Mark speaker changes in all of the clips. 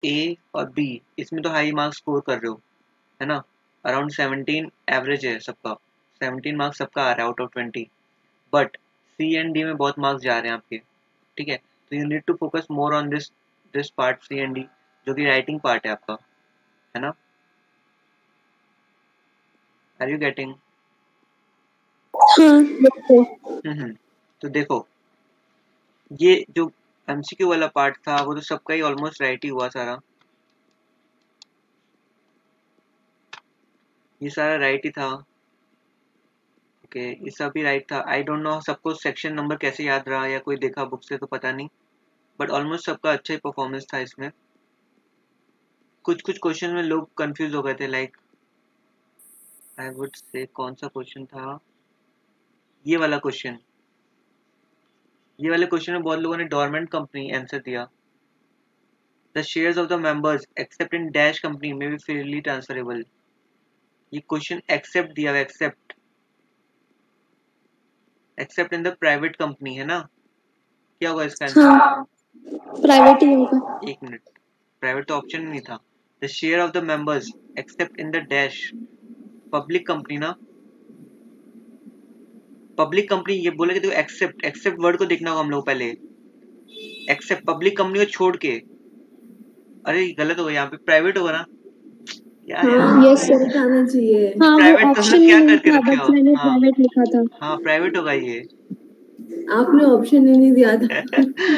Speaker 1: ए और बी इसमें तो हाई मार्क्स स्कोर कर रहे हो, है ना, अराउंड 17 एवरेज है सबका, 17 मार्क्स सबका आ रहा है out of 20। But C and D में बहुत मार्क्स जा रहे हैं आपके, ठीक है। तो you need to focus more on this this part C and D, जो कि राइटिंग पार्ट है आपका, है ना। Are you getting?
Speaker 2: हाँ बिल्कुल।
Speaker 1: तो देखो, ये जो एमसीक्यू वाला पार्ट था वो तो सबका ही ऑलमोस्ट राइट ही हुआ सारा, ये सारा राइट ही था। ओके, ये सब भी राइट था। आई डोंट नो सबको सेक्शन नंबर कैसे याद रहा या कोई देखा बुक से तो पता नहीं, बट ऑलमोस्ट सबका अच्छा ही परफॉर्मेंस था इसमें। कुछ कुछ क्वेश्चन में लोग कंफ्यूज हो गए थे, लाइक आई वुड से कौन सा क्वेश्चन था, ये वाला क्वेश्चन, ये वाले क्वेश्चन में बहुत लोगों ने डोरमेंट कंपनी आंसर दिया। The shares of the members except in dash company में बी फ्रीली ट्रांसफरेबल, ये क्वेश्चन एक्सेप्ट दिया हुआ, except except in the private company, है ना। क्या होगा इसका आंसर?
Speaker 2: हाँ प्राइवेट ही होगा।
Speaker 1: एक मिनट, प्राइवेट तो ऑप्शन नहीं था। The share of the members except in the dash, public company ना, पब्लिक कंपनी ये बोले कि देखो एक्सेप्ट, एक्सेप्ट वर्ड को देखना होगा हम लोग पहले, एक्सेप्ट पब्लिक कंपनी को छोड़ के, अरे गलत हो गया, यहाँ पे प्राइवेट होगा ना, क्या यार,
Speaker 2: हाँ यस सर।
Speaker 3: आना चाहिए।
Speaker 2: हाँ वो
Speaker 1: प्राइवेट तो हम
Speaker 2: ऑप्शन
Speaker 1: लोग
Speaker 2: में
Speaker 1: क्या
Speaker 2: नहीं
Speaker 1: करके
Speaker 2: था,
Speaker 1: रखे
Speaker 2: बस
Speaker 1: हो,
Speaker 2: मैंने
Speaker 1: हाँ
Speaker 2: प्राइवेट लिखा था।
Speaker 1: हाँ प्राइवेट होगा ये।
Speaker 3: आपने ऑप्शन ही नहीं दिया था।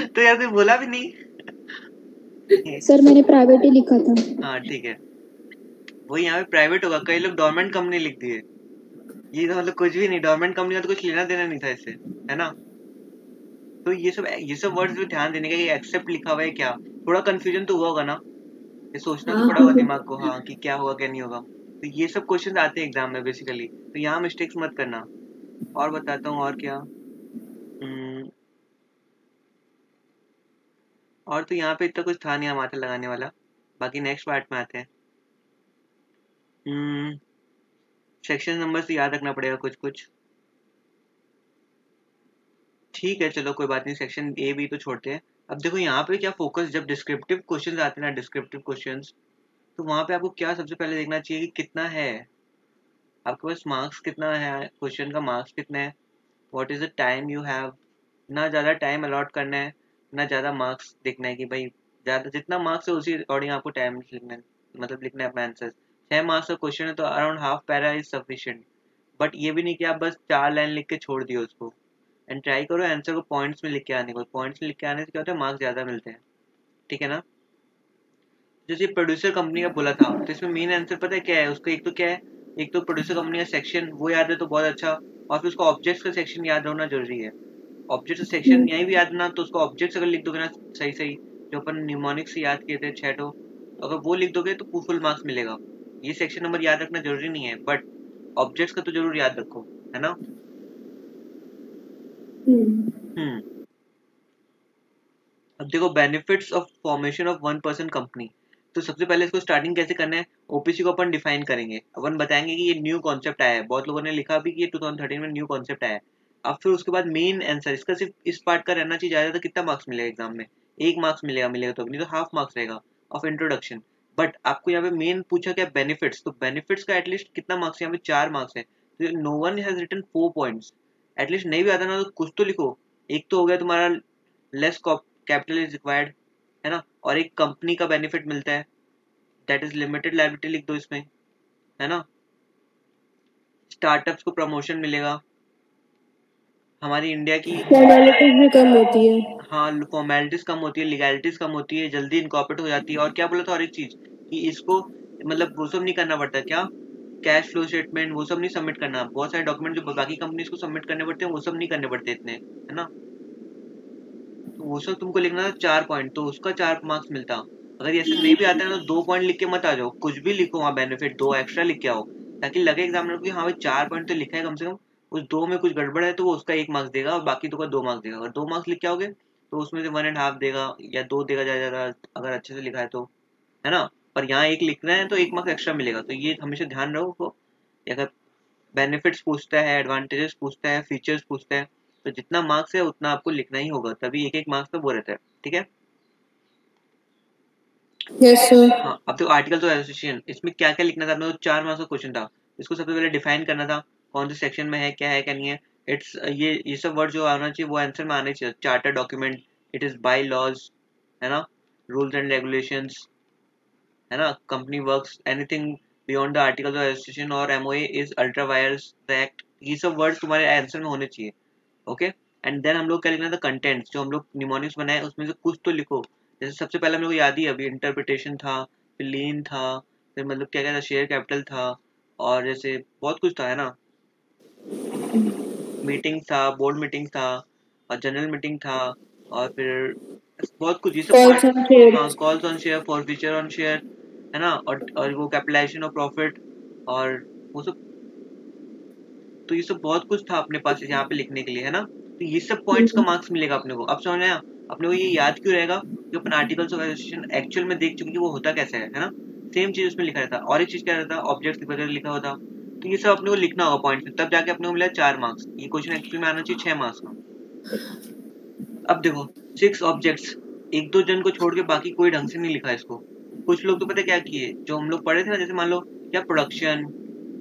Speaker 1: तो यार कोई बोला भी नहीं।
Speaker 2: सर मैंने प्राइवेट ही लिखा था।
Speaker 1: हाँ ठीक है, वही यहाँ पे प्राइवेट होगा, कई लोग गवर्नमेंट कंपनी लिख दिए, ये तो मतलब कुछ भी नहीं, गवर्नमेंट कंपनी का तो कुछ लेना देना नहीं था इससे, है ना। तो ये सब वर्ड्स पे ध्यान देने का, ये एक्सेप्ट लिखा हुआ है क्या, थोड़ा कंफ्यूजन तो हुआ होगा ना, ये सोचना तो पड़ा होगा दिमाग को, हाँ कि क्या होगा क्या नहीं होगा। तो ये सब क्वेश्चन आते हैं एग्जाम में बेसिकली, तो यहाँ मिस्टेक्स मत करना। और बताता हूँ और क्या, और तो यहाँ पे इतना कुछ था नहीं यहाँ माथा लगाने वाला, बाकी नेक्स्ट पार्ट में आते हैं। सेक्शन नंबर से याद रखना पड़ेगा कुछ कुछ, ठीक है चलो कोई बात नहीं, सेक्शन ए बी तो छोड़ते हैं। अब देखो यहाँ पे क्या फोकस, जब डिस्क्रिप्टिव क्वेश्चंस आते हैं ना, डिस्क्रिप्टिव क्वेश्चंस, तो वहां पे आपको क्या सबसे पहले देखना चाहिए कि कितना है आपके पास, मार्क्स कितना है, क्वेश्चन का मार्क्स कितना है, what is the time you have, ना ज़्यादा टाइम अलॉट करना है, ना ज़्यादा मार्क्स देखना है कि भाई ज़्यादा जितना मार्क्स है उसी अकॉर्डिंग आपको टाइम लिखना है, मतलब लिखना है अपना आंसर। 6 मार्क्स का क्वेश्चन है तो around half para is sufficient, but ये भी नहीं कि आप बस 4 लाइन लिख के छोड़ दिए उसको, एंड ट्राई करो आंसर को पॉइंट्स में लिख के आने को, पॉइंट्स में लिख के आने से क्या होता है, मार्क्स ज़्यादा मिलते हैं, ठीक है ना। जैसे प्रोड्यूसर कंपनी का बोला था, तो इसमें मेन आंसर पता है क्या है उसका, एक तो क्या है, एक तो प्रोड्यूसर कंपनी का सेक्शन वो याद है तो बहुत अच्छा, और फिर उसका ऑब्जेक्ट्स का सेक्शन याद होना जरूरी है। ऑब्जेक्ट सेक्शन यहीं भी याद ना, तो उसको ऑब्जेक्ट्स अगर लिख दोगे ना सही सही, जो अपन न्यूमोनिक से याद किए थे 6 तो अगर वो लिख दोगे तो फुल मार्क्स मिलेगा। ये सेक्शन नंबर याद रखना जरूरी नहीं है, बट ऑब्जेक्ट्स का तो जरूर याद रखो, है ना। हम्म अब देखो benefits of formation of 1% company, तो सबसे पहले इसको स्टार्टिंग कैसे करना है, ओपीसी को अपन डिफाइन करेंगे, अपन बताएंगे कि ये न्यू कॉन्सेप्ट आया है, बहुत लोगों ने लिखा भी कि ये 2013 में न्यू कॉन्सेप्ट आया है। अब फिर उसके बाद मेन आंसर इसका सिर्फ इस पार्ट का रहना चाहिए, ज्यादा तो कितना मार्क्स मिलेगा एग्जाम में, 1 मार्क्स मिलेगा, मिलेगा तो नहीं तो हाफ मार्क्स रहेगा ऑफ इंट्रोडक्शन। बट आपको यहाँ पे मेन पूछा क्या, बेनिफिट्स, तो बेनिफिट्स का एटलीस्ट कितना मार्क्स, यहाँ पे 4 मार्क्स है, तो no one has written 4 points, at least नहीं भी आता ना तो कुछ तो लिखो। एक तो हो गया तुम्हारा लेस कैपिटल इज रिक्वायर्ड, है ना, और एक कंपनी का बेनिफिट मिलता है, दैट इज लिमिटेड लायबिलिटी लिख दो इसमें, है ना। स्टार्टअप्स को प्रमोशन मिलेगा, हमारी इंडिया की
Speaker 2: फॉर्मेलिटीज भी कम होती है।
Speaker 1: हाँ फॉर्मेलिटीज कम होती है, लीगैलिटीज कम होती है, जल्दी इनकॉर्पोरेट हो जाती है, और क्या बोला था और एक चीज कि इसको मतलब वो सब नहीं करना पड़ता, क्या कैश फ्लो स्टेटमेंट वो सब नहीं सबमिट करना, बहुत सारे डॉक्यूमेंट जो बाकी कंपनीज को सबमिट करने पड़ते हैं वो सब नहीं करने पड़ते इतने, है ना। तो वो सब तुमको लिखना था 4 पॉइंट, तो उसका 4 मार्क्स मिलता। अगर ऐसे नहीं भी आता है तो 2 पॉइंट लिख के मत आ जाओ, कुछ भी लिखो वहाँ बेनिफिट 2 एक्स्ट्रा लिख के आओ, ताकि लगे एग्जामिनर को कि हाँ भाई 4 पॉइंट तो लिखा है कम से कम, उस 2 में कुछ गड़बड़ है तो वो उसका 1 मार्क्स देगा और बाकी 2 का 2 मार्क्स देगा। अगर 2 मार्क्स लिख के आओगे तो उसमें से 1.5 देगा या 2 देगा ज्यादा, अगर अच्छे से लिखा है तो, है ना। पर यहाँ एक लिखना है तो 1 मार्क्स एक्स्ट्रा मिलेगा, तो ये हमेशा ध्यान रखो। अगर बेनिफिट्स पूछता है, एडवांटेजेस पूछता है, फीचर्स पूछता है, तो जितना मार्क्स है उतना आपको लिखना ही होगा, तभी एक एक मार्क्स तो वो रहता है, ठीक है।
Speaker 3: Yes sir.
Speaker 1: हाँ, अब देखो आर्टिकल्स ऑफ एसोसिएशन, इसमें क्या क्या लिखना था अपने को, 4 मार्क्स का क्वेश्चन था। इसको सबसे पहले डिफाइन करना था, कौन से सेक्शन में है क्या नहीं है। इट्स ये सब वर्ड जो आना चाहिए वो आंसर में आने चाहिए। Charter document, it is bylaws, है ना, रूल्स एंड रेगुलेशंस, है ना, company works, anything beyond the articles of association और MOA is ultra vires act. ये सब वर्ड तुम्हारे आंसर में होने चाहिए। ओके, एंड देन हम लोग क्या लिखना था, कंटेंट्स जो हम लोग निमोनिक्स बनाए उसमें से कुछ तो लिखो। जैसे सबसे पहले हम लोग याद ही अभी इंटरप्रिटेशन था, फिर लीन था, फिर मतलब क्या क्या था, शेयर कैपिटल था, और जैसे बहुत कुछ था, है ना, मीटिंग था, बोर्ड मीटिंग था, और जनरल मीटिंग था, और फिर बहुत कुछ ये सब
Speaker 3: कॉल्स
Speaker 1: पॉइंट।
Speaker 3: On share.
Speaker 1: हाँ, calls on share, forfeiture on share, है ना, और वो कैपिटलाइजेशन ऑफ प्रॉफिट, और वो सब। तो ये सब बहुत कुछ था अपने पास यहाँ पे लिखने के लिए, है ना। तो ये सब पॉइंट्स का मार्क्स मिलेगा अपने को। अब समझ आया अपने को ये याद क्यों रहेगा, कि अपन आर्टिकल्स ऑफ एसोसिएशन एक्चुअल में देख चुके कि वो होता कैसे है ना। सेम चीज उसमें लिखा रहता, और एक चीज क्या रहता, ऑब्जेक्ट्स वगैरह लिखा होता। तो ये सब अपने को लिखना होगा पॉइंट्स में, तब जाके अपने को मिला 4 मार्क्स। ये क्वेश्चन एक्चुअल में आना चाहिए 6 मार्क्स का। अब देखो 6 ऑब्जेक्ट्स, एक दो जन को छोड़ के बाकी कोई ढंग से नहीं लिखा इसको। कुछ लोग तो पता क्या किए, जो हम लोग पढ़े थे ना, जैसे मान लो क्या प्रोडक्शन,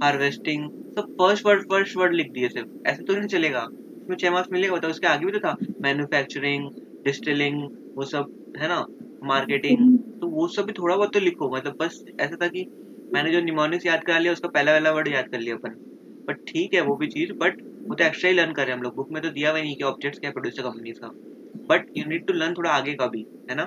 Speaker 1: हार्वेस्टिंग, सब फर्स्ट वर्ड लिख दिए सिर्फ। ऐसे तो नहीं चलेगा, इसमें 6 मार्क्स मिलेगा बताओ। उसके आगे भी तो था, मैन्युफैक्चरिंग, डिस्टिलिंग, वो सब, है ना, मार्केटिंग। तो वो सब भी थोड़ा बहुत तो लिखो। मतलब बस ऐसा था कि मैंने जो निमोनिक्स याद करा लिया, उसका पहला वर्ड याद कर लिया अपन। बट ठीक है वो भी चीज, बट वो तो एक्स्ट्रा ही लर्न कर रहे हैं हम लोग। बुक में तो दिया हुआ ही नहीं कि ऑब्जेक्ट्स क्या है प्रोड्यूसर कंपनीज का। But you need to learn थोड़ा आगे का भी, है ना।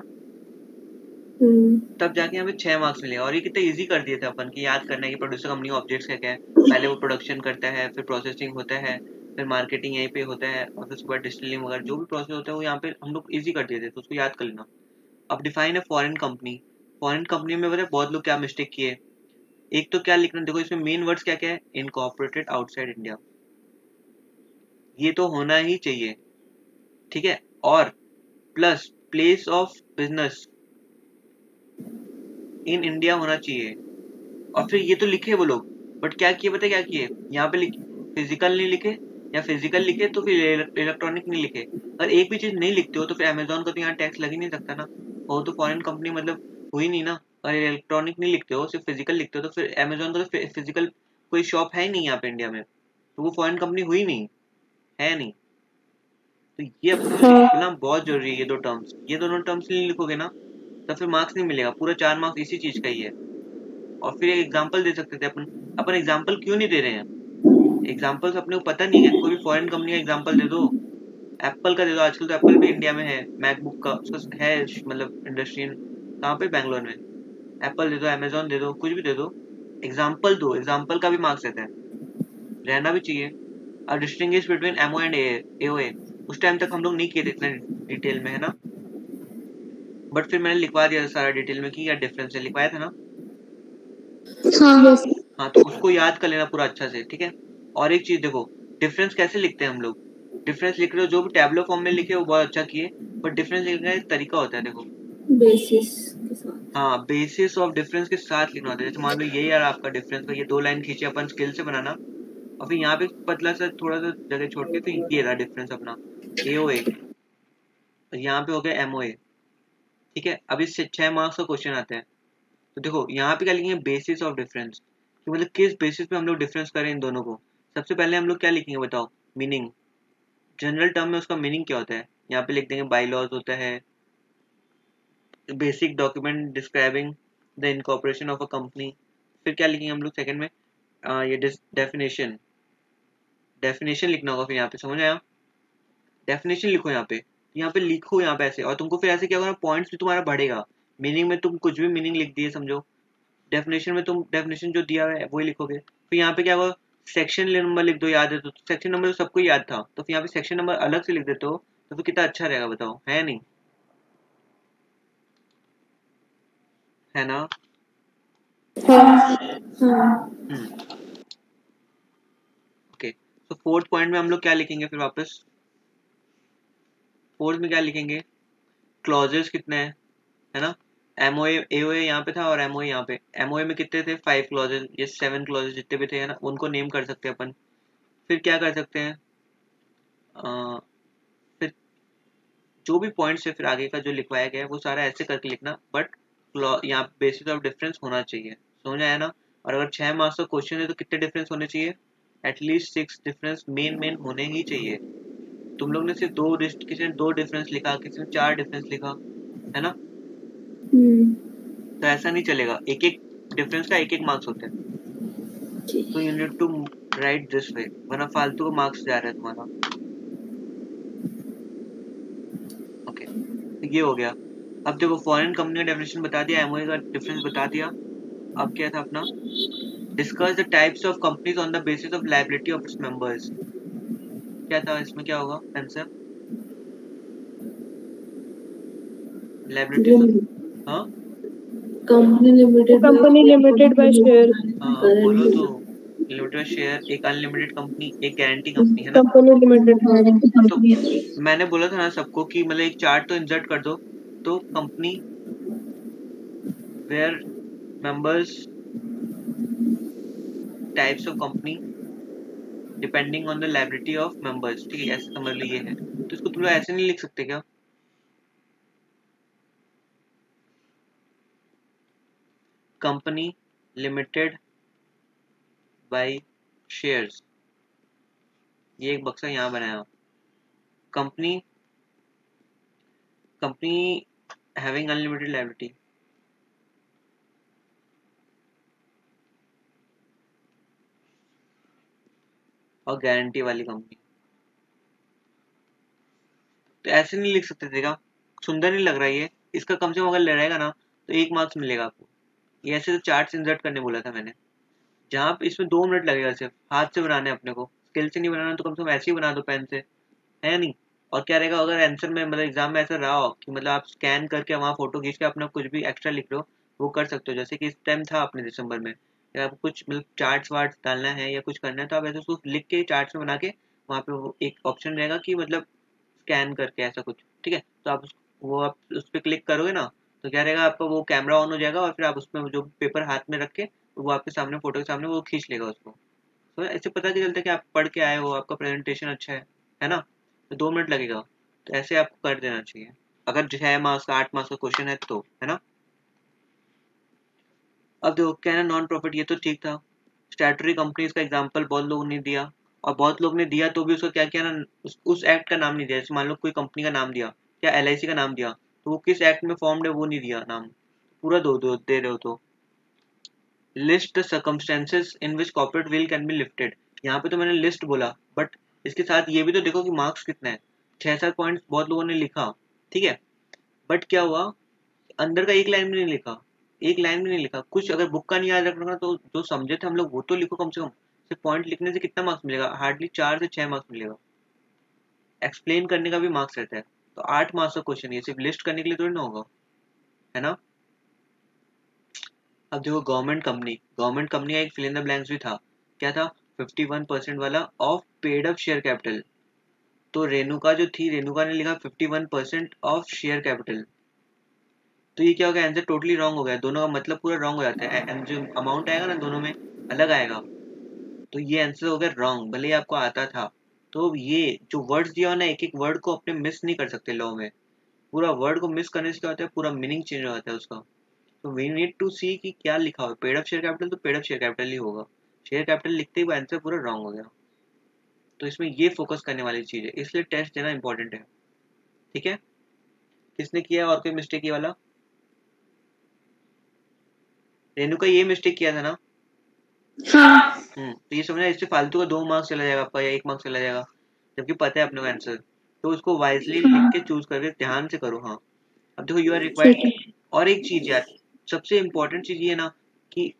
Speaker 1: तब जाके हमें 6 मार्क्स मिले। और ये कितना इजी कर दिए थे अपन की याद करना है कि प्रोड्यूसर कंपनी ऑब्जेक्ट्स क्या क्या है। पहले वो प्रोडक्शन करता है, फिर प्रोसेसिंग होता है, फिर मार्केटिंग यहीं पे होता है, और फिर उसके बाद डिस्टिलिंग वगैरह जो भी प्रोसेस होता है वो यहाँ पे हम लोग इजी कर दिए थे, तो उसको याद कर लेना। अब डिफाइन है फॉरेन कंपनी। फॉरेन कंपनी में पता है बहुत लोग क्या मिस्टेक किए। एक तो क्या लिखना, देखो इसमें मेन वर्ड्स क्या क्या है, इनकॉर्पोरेटेड आउटसाइड इंडिया, ये तो होना ही चाहिए, ठीक है। और plus place of business in India होना चाहिए। और फिर ये तो लिखे वो लोग, बट क्या किए पता है क्या किए, यहाँ पे लिखे फिजिकल नहीं लिखे, या फिजिकल लिखे तो फिर इलेक्ट्रॉनिक नहीं लिखे। अगर एक भी चीज नहीं लिखते हो तो फिर अमेजोन का तो यहाँ टैक्स लग ही नहीं सकता ना, वो तो फॉरेन कंपनी मतलब हुई नहीं ना। अगर इलेक्ट्रॉनिक नहीं लिखते हो, सिर्फ फिजिकल लिखते हो, तो फिर अमेजोन का तो फिजिकल कोई शॉप है ही नहीं यहाँ पे इंडिया में, तो वो फॉरेन कंपनी हुई नहीं, है नहीं। तो ये अपने को लिखना बहुत जरूरी है, ये दो टर्म्स, ये दोनों टर्म्स नहीं लिखोगे ना तो फिर मार्क्स नहीं मिलेगा। पूरा 4 मार्क्स इसी चीज का ही है। और फिर एक एग्जांपल दे सकते थे अपन। अपन एग्जांपल क्यों नहीं दे रहे हैं, एग्जांपल्स अपने को पता नहीं है। कोई भी फॉरेन कंपनी का एग्जांपल दे दो, एप्पल का दे दो। आजकल तो एप्पल भी इंडिया में है, मैकबुक का उसका है मतलब इंडस्ट्री कहाँ पे, बैंगलोर में। एप्पल दे दो, अमेजोन दे दो, कुछ भी दे दो, एग्जाम्पल दो। एग्जाम्पल का भी मार्क्स रहता है, रहना भी चाहिए। और distinguish between M O and A O A, उस टाइम तक हम लोग नहीं किए थे इतने डिटेल में, है ना। बट फिर मैंने लिखवा दिया सारा डिटेल में कि क्या डिफरेंस है, लिखवाया था ना।
Speaker 2: हाँ यस।
Speaker 1: हाँ, तो उसको याद कर लेना पूरा अच्छा से, ठीक है। और एक चीज देखो, डिफरेंस कैसे लिखते हैं हम लोग। डिफरेंस लिख रहे हो जो भी टैबलो फॉर्म में लिखे वो बहुत अच्छा किए, बट डिफरेंस लिखने का एक तरीका होता है, देखो।
Speaker 3: बेसिस के साथ।
Speaker 1: हाँ, बेसिस ऑफ डिफरेंस के साथ लिखना होता है। जैसे मान लो ये यार आपका डिफरेंस का, ये 2 लाइन खींचे अपन स्केल से बनाना, और फिर यहाँ पे पतला सा थोड़ा सा जगह छोड़ के, तो ये रहा डिफरेंस अपना एओए, यहाँ पे हो गया एमओए, ठीक है। अब इससे 6 मार्क्स का क्वेश्चन आता है। तो देखो यहाँ पे क्या लिखेंगे, बेसिस ऑफ डिफरेंस, कि मतलब किस बेसिस पे हम लोग डिफरेंस करें इन दोनों को। सबसे पहले हम लोग क्या लिखेंगे बताओ, मीनिंग। जनरल टर्म में उसका मीनिंग क्या होता है, यहाँ पे लिख देंगे बाई लॉज होता है, basic document describing the incorporation of a company. फिर क्या लिखेंगे हम लोग सेकंड में, ये डेफिनेशन, डेफिनेशन लिखना होगा। फिर यहाँ पे समझ आया, डेफिनेशन लिखो यहाँ पे, यहाँ पे लिखो यहाँ पे ऐसे। और तुमको फिर ऐसे क्या होगा, पॉइंट्स भी तुम्हारा बढ़ेगा। मीनिंग में तुम कुछ भी मीनिंग लिख दिए समझो, डेफिनेशन में तुम डेफिनेशन जो दिया हुआ है वही लिखोगे। फिर यहाँ पे क्या होगा, सेक्शन नंबर लिख दो, याद है तो। सेक्शन नंबर तो सबको याद था, तो फिर यहाँ पे सेक्शन नंबर अलग से लिख देते हो तो फिर कितना अच्छा रहेगा बताओ, है नहीं, है ना। ओके, तो फोर्थ पॉइंट में हम लोग क्या लिखेंगे फिर वापस, फोर्थ में क्या लिखेंगे, क्लॉजेस कितने हैं, है ना। एमओए एओए यहाँ पे था और एमओए यहाँ पे। एमओए में कितने थे, 5 क्लॉजेस, ये 7 क्लॉजेस जितने भी थे, है ना, उनको नेम कर सकते हैं अपन। फिर क्या कर सकते हैं, फिर जो भी पॉइंट्स है फिर आगे का जो लिखवाया गया है वो सारा ऐसे करके लिखना, बट यहाँ बेसिस ऑफ डिफरेंस होना चाहिए, समझ आया ना। और अगर 6 मार्क्स का क्वेश्चन है तो कितने डिफरेंस होने चाहिए, एटलीस्ट 6 डिफरेंस मेन होने ही चाहिए। तुम लोग ने सिर्फ किसी ने 2 डिफरेंस लिखा, किसी ने 4 डिफरेंस लिखा, है ना, तो ऐसा नहीं चलेगा। एक एक डिफरेंस का एक मार्क्स होता है, तो you need to write this way, वरना फालतू का मार्क्स जा रहा है तुम्हारा। ओके, तो ये हो गया। अब देखो फॉरेन कंपनी का डेफिनेशन बता दिया, एमओए का डिफरेंस बता दिया। अब क्या था अपना, discuss the types of companies on the basis of liability of its members. क्या था इसमें, क्या होगा आंसर, लायबिलिटी, हाँ
Speaker 3: कंपनी
Speaker 2: लिमिटेड बाय शेयर,
Speaker 1: हाँ बोलो तो, लिमिटेड शेयर, एक अनलिमिटेड कंपनी, एक गारंटी कंपनी, है ना।
Speaker 2: Company limited.
Speaker 1: तो मैंने बोला था ना सबको कि मतलब एक चार्ट तो इंसर्ट कर दो, तो company where members types of company depending on the liability of members, ठीक है, ऐसे समझ लो ये है। तो इसको तुम लोग ऐसे नहीं लिख सकते क्या, कंपनी लिमिटेड बाय शेयर्स, ये एक बक्सा यहाँ बनाया, कंपनी हैविंग अनलिमिटेड लायबिलिटी, और गारंटी वाली कंपनी। तो ऐसे नहीं लिख सकते थे क्या, सुंदर नहीं लग रहा है ये, इसका कम से कम अगर रहेगा ना तो 1 मार्क्स मिलेगा आपको। ये ऐसे तो चार्ट इंसर्ट करने बोला था मैंने, जहाँ पे इसमें 2 मिनट लगेगा, सिर्फ हाथ से बनाना है अपने को, स्केल से नहीं बनाना, तो कम से कम ऐसे ही बना दो पेन से, है नहीं। और क्या रहेगा, अगर आंसर में मतलब एग्जाम में ऐसा रहा हो कि मतलब आप स्कैन करके वहाँ फोटो खींच के अपना कुछ भी एक्स्ट्रा लिख लो, वो कर सकते हो। जैसे कि इस टाइम था अपने दिसंबर में, या आपको कुछ मतलब चार्ट्स वार्ट्स डालना है या कुछ करना है, तो आप ऐसे उसको लिख के चार्ट्स में बना के वहाँ पे वो एक ऑप्शन रहेगा कि मतलब स्कैन करके ऐसा कुछ, ठीक है। तो आप वो आप उस पर क्लिक करोगे ना, तो क्या रहेगा, आपका वो कैमरा ऑन हो जाएगा और फिर आप उसमें जो पेपर हाथ में रख के वो आपके सामने फोटो के सामने वो खींच लेगा उसको। तो ऐसे पता भी चलता है कि आप पढ़ के आए हो, आपका प्रेजेंटेशन अच्छा है ना। तो 2 मिनट लगेगा, तो ऐसे आपको कर देना चाहिए अगर 6 मार्क्स का 8 मार्क्स का क्वेश्चन है तो, है ना। अब देखो क्या है, नॉन प्रॉफिट, ये तो ठीक था। स्टैट्यूटरी कंपनीज का एग्जांपल बहुत लोगों ने दिया, और बहुत लोग ने दिया तो भी उसका क्या किया ना, उस एक्ट का नाम नहीं दिया। जैसे मान लो कोई कंपनी का नाम दिया, क्या एलआईसी का नाम दिया, तो वो किस एक्ट में फॉर्म्ड है वो नहीं दिया नाम, पूरा दे रहे हो। तो list the circumstances in which corporate will can be lifted, यहाँ पे तो मैंने लिस्ट बोला, बट इसके साथ ये भी तो देखो कि मार्क्स कितना है, 6-7 पॉइंट्स बहुत लोगों ने लिखा, ठीक है। बट क्या हुआ, अंदर का एक लाइन भी नहीं लिखा, एक लाइन भी नहीं लिखा। कुछ अगर बुक का नहीं याद रखना तो जो समझे थे हम लोग वो तो लिखो कम से कम। सिर्फ पॉइंट लिखने से कितना मार्क्स मिलेगा, हार्डली 4 से 6 मार्क्स मिलेगा। एक्सप्लेन करने का भी मार्क्स रहता है, तो 8 मार्क्स का क्वेश्चन, ये सिर्फ लिस्ट करने के लिए थोड़ी ना होगा, है ना। अब देखो गवर्नमेंट कंपनी का एक फिल इन द ब्लैंक्स भी था, क्या था, 51% वाला of paid up share capital. तो रेणुका जो थी, रेणुका ने लिखा 51% ऑफ शेयर कैपिटल, तो ये क्या हो गया, आंसर टोटली रॉन्ग हो गया, दोनों का मतलब पूरा रॉन्ग हो जाता है, जो अमाउंट आएगा ना दोनों में अलग आएगा, तो ये आंसर हो गया रॉन्ग, भले ही आपको आता था। तो ये जो वर्ड्स दिया हो ना, एक एक वर्ड को अपने मिस नहीं कर सकते लॉ में, पूरा वर्ड को मिस करने से क्या होता है, पूरा मीनिंग चेंज हो जाता है उसका। तो वी नीड टू सी कि क्या लिखा हो, पेड अप शेयर कैपिटल तो पेड अप शेयर कैपिटल ही होगा, शेयर कैपिटल लिखते ही वो आंसर पूरा रॉन्ग हो गया। तो इसमें ये फोकस करने वाली चीज है, इसलिए टेस्ट देना इंपॉर्टेंट है, ठीक है। किसने किया और कोई मिस्टेक ये वाला, रेणुका ये मिस्टेक किया था ना।
Speaker 2: हाँ।
Speaker 1: तो ये समझना, इससे फालतू का 2 मार्क्स चला जाएगा आपका या 1 मार्क्स चला जाएगा, जबकि पता है अपने को आंसर। तो उसको वाइजली लिख के चूज करके ध्यान से करो। हाँ, अब देखो यू आर
Speaker 2: ठीक है।
Speaker 1: रिक्वायर्ड। और एक चीज यार, सबसे इम्पोर्टेंट चीज ये ना कि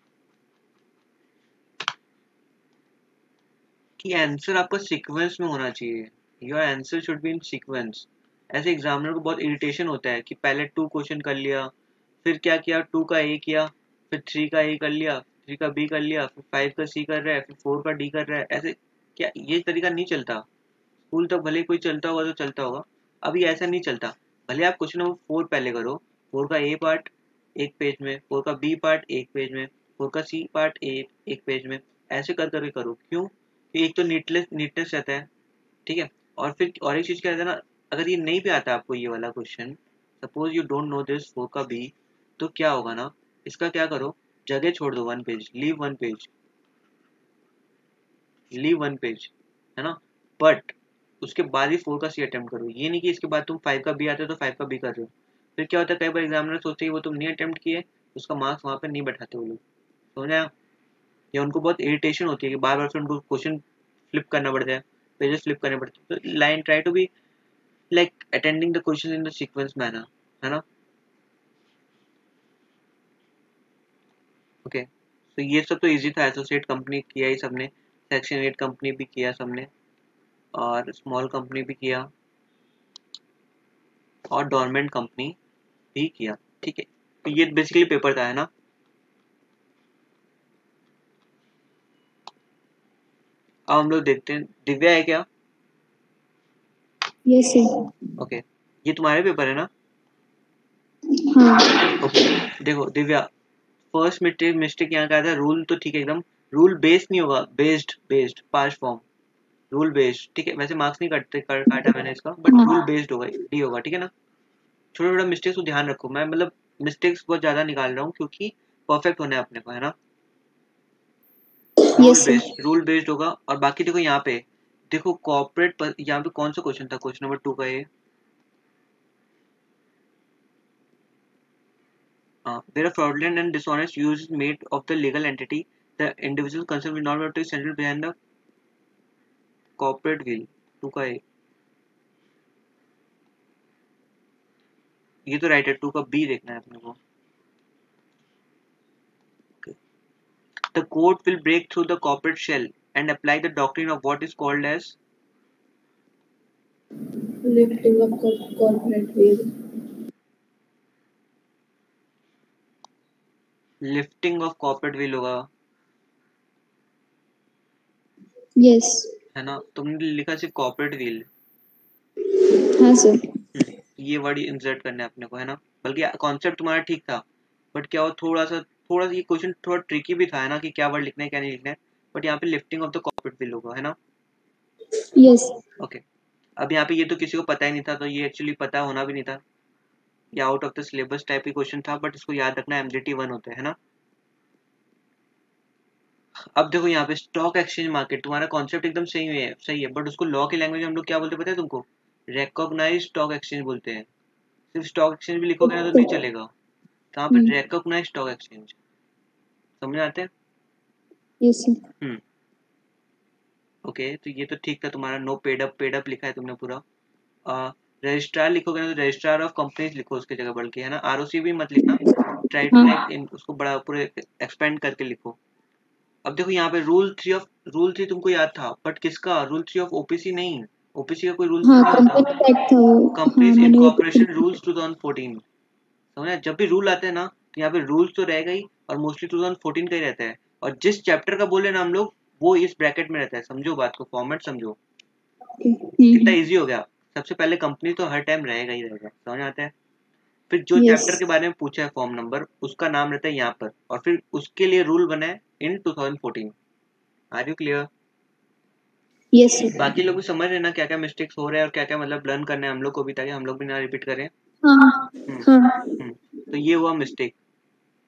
Speaker 1: आंसर आपका सीक्वेंस में होना चाहिए, your answer should be in sequence. ऐसे एग्जामिनर को बहुत इरिटेशन होता है कि पहले 2 क्वेश्चन कर लिया, फिर क्या किया, 2 का ए किया, फिर 3 का ए कर लिया, 3 का बी कर लिया, फिर 5 का सी कर रहा है, फिर 4 का डी कर रहा है। ऐसे क्या, ये तरीका नहीं चलता। स्कूल तक भले कोई चलता होगा तो चलता होगा, अभी ऐसा नहीं चलता। भले आप क्वेश्चन नंबर 4 पहले करो, 4 का ए पार्ट एक पेज में, 4 का बी पार्ट एक पेज में, 4 का सी पार्ट एक पेज में, ऐसे कर करके करो। क्यों, कि एक तो नीटनेस रहता है, ठीक है। और फिर और एक चीज क्या रहता है ना, अगर ये नहीं भी आता आपको ये वाला question, suppose you don't know this 4 का बी, तो क्या होगा ना, इसका क्या करो, जगह छोड़ दो 1 page, leave 1 page, leave 1 page, है ना। बट उसके बाद ही 4 का सी अटेम्प्ट करो, ये नहीं कि इसके बाद तुम 5 का बी आते हो तो 5 का बी कर रहे हो। फिर क्या होता है, कई बार एग्जामिनर सोचते हैं वो तुम नहीं अटेम्प्ट किए, उसका मार्क्स वहाँ पे नहीं बैठाते वो लोग, समझ आया। या उनको बहुत इरिटेशन होती है कि बार बार फिर उनको क्वेश्चन फ्लिप करना पड़ता है, पेजेस फ्लिप करने पड़ते हैं। तो line try to be like attending the question in the sequence manner, है ना। ओके, तो ये सब तो इजी था। एसोसिएट कंपनी किया ही सबने, सेक्शन 8 कंपनी भी किया सबने, और स्मॉल कंपनी भी किया, और डोरमेंट कंपनी भी किया, ठीक है। तो ये बेसिकली पेपर था, है ना। अब हम लोग देखते हैं, दिव्या है क्या?
Speaker 2: Yes sir.
Speaker 1: ओके, ये तुम्हारे पेपर है ना।
Speaker 2: हाँ।
Speaker 1: ओके, देखो दिव्या, फर्स्ट मिस्टेक यहाँ का था, रूल तो ठीक है एकदम, रूल बेस्ड नहीं होगा, based past form, rule based, ठीक है। वैसे मार्क्स नहीं काटा मैंने इसका, बट
Speaker 2: हाँ।
Speaker 1: रूल बेस्ड होगा, डी होगा, ठीक है ना। छोटा छोटा मिस्टेक्स को ध्यान रखो, मैं मतलब मिस्टेक्स बहुत ज्यादा निकाल रहा हूँ क्योंकि परफेक्ट होना है अपने को, है ना।
Speaker 2: Yes sir.
Speaker 1: रूल बेस्ड होगा। और बाकी देखो यहाँ पे, देखो कॉर्पोरेट, यहाँ पे कौन सा क्वेश्चन था, क्वेश्चन नंबर 2 का ये, where a fraudulent and dishonest use is made of the legal entity, the individual concerned will not be able to settle behind the corporate will, 2 का ये तो राइट है, 2 का बी देखना है अपने को। The court will break through the corporate shell and apply the doctrine of what is called as
Speaker 3: Lifting of corporate veil.
Speaker 1: Lifting of corporate will होगा,
Speaker 2: यस।
Speaker 1: है ना। तुमने लिखा सिर्फ कॉर्पोरेट विल,
Speaker 2: हाँ सर।
Speaker 1: ये वर्ड इंसर्ट करना है अपने को, है ना। बल्कि कॉन्सेप्ट तुम्हारा ठीक था, बट क्या हो, थोड़ा सा ये क्वेश्चन थोड़ा ट्रिकी भी था, है ना, कि क्या वर्ड लिखना है क्या नहीं लिखना है। बट यहाँ पे lifting of the corporate will होगा, है ना।
Speaker 2: यस।
Speaker 1: ओके, अब यहाँ पे ये तो किसी को पता ही नहीं था, तो ये एक्चुअली पता होना भी नहीं था, ये out of the syllabus type की क्वेश्चन था, बट इसको याद रखना, एमजीटी 1 होता है ना। अब देखो यहाँ पे स्टॉक एक्सचेंज मार्केट, तुम्हारा कॉन्सेप्ट एकदम सही है, बट उसको लॉ की लैंग्वेज में हम लोग क्या बोलते हैं पता है तुमको, रिकॉग्नाइज स्टॉक एक्सचेंज बोलते हैं। सिर्फ स्टॉक एक्सचेंज भी लिखोगे ना तो नहीं चलेगा, कहाँ पे रिकॉग्नाइज स्टॉक एक्सचेंज, समझ आते हैं।
Speaker 2: Yes sir.
Speaker 1: ओके, तो ये तो ठीक था तुम्हारा, नो पेड अप लिखा है तुमने पूरा। रजिस्ट्रार लिखोगे ना तो रजिस्ट्रार ऑफ कंपनीज लिखो उसकी जगह, बल्कि, है ना, आरओसी भी मत लिखना, ट्राई टू
Speaker 2: हाँ।
Speaker 1: लाइक उसको बड़ा पूरे एक्सपेंड करके लिखो। अब देखो यहाँ पे रूल 3 तुमको याद था, बट किसका, रूल 3 ऑफ ओपीसी नहीं, ओपीसी का कोई रूल 3
Speaker 2: हाँ
Speaker 1: नहीं होता,
Speaker 2: कंपनी एक्ट था वो। हाँ
Speaker 1: कंपनीज
Speaker 2: मैंने वो
Speaker 1: इनकॉर्पोरेशन रूल्स 2014, समझा। जब भी रूल आते हैं ना तो यहाँ पे रूल्स तो रहेगा ही, और मोस्टली 2014 का ही रहता है, और जिस चैप्टर का बोले ना हम लोग वो इस ब्रैकेट में रहता है, समझो बात को, फॉर्मेट समझो, कितना इजी हो गया। सबसे पहले कंपनी तो हर टाइम रहेगा ही रहेगा, समझ आता है। फिर जो
Speaker 2: यस।
Speaker 1: चैप्टर के बारे में पूछा है फॉर्म नंबर, उसका नाम रहता है यहाँ पर, और फिर उसके लिए रूल बना है in 2014। Are you clear?
Speaker 2: Yes sir.
Speaker 1: बाकी लोग भी समझ रहे ना क्या क्या मिस्टेक्स हो रहे हैं और क्या क्या मतलब लर्न करना है हम लोग को भी, ताकि हम लोग भी ना रिपीट करें।
Speaker 2: हाँ हाँ।
Speaker 1: तो ये हुआ मिस्टेक।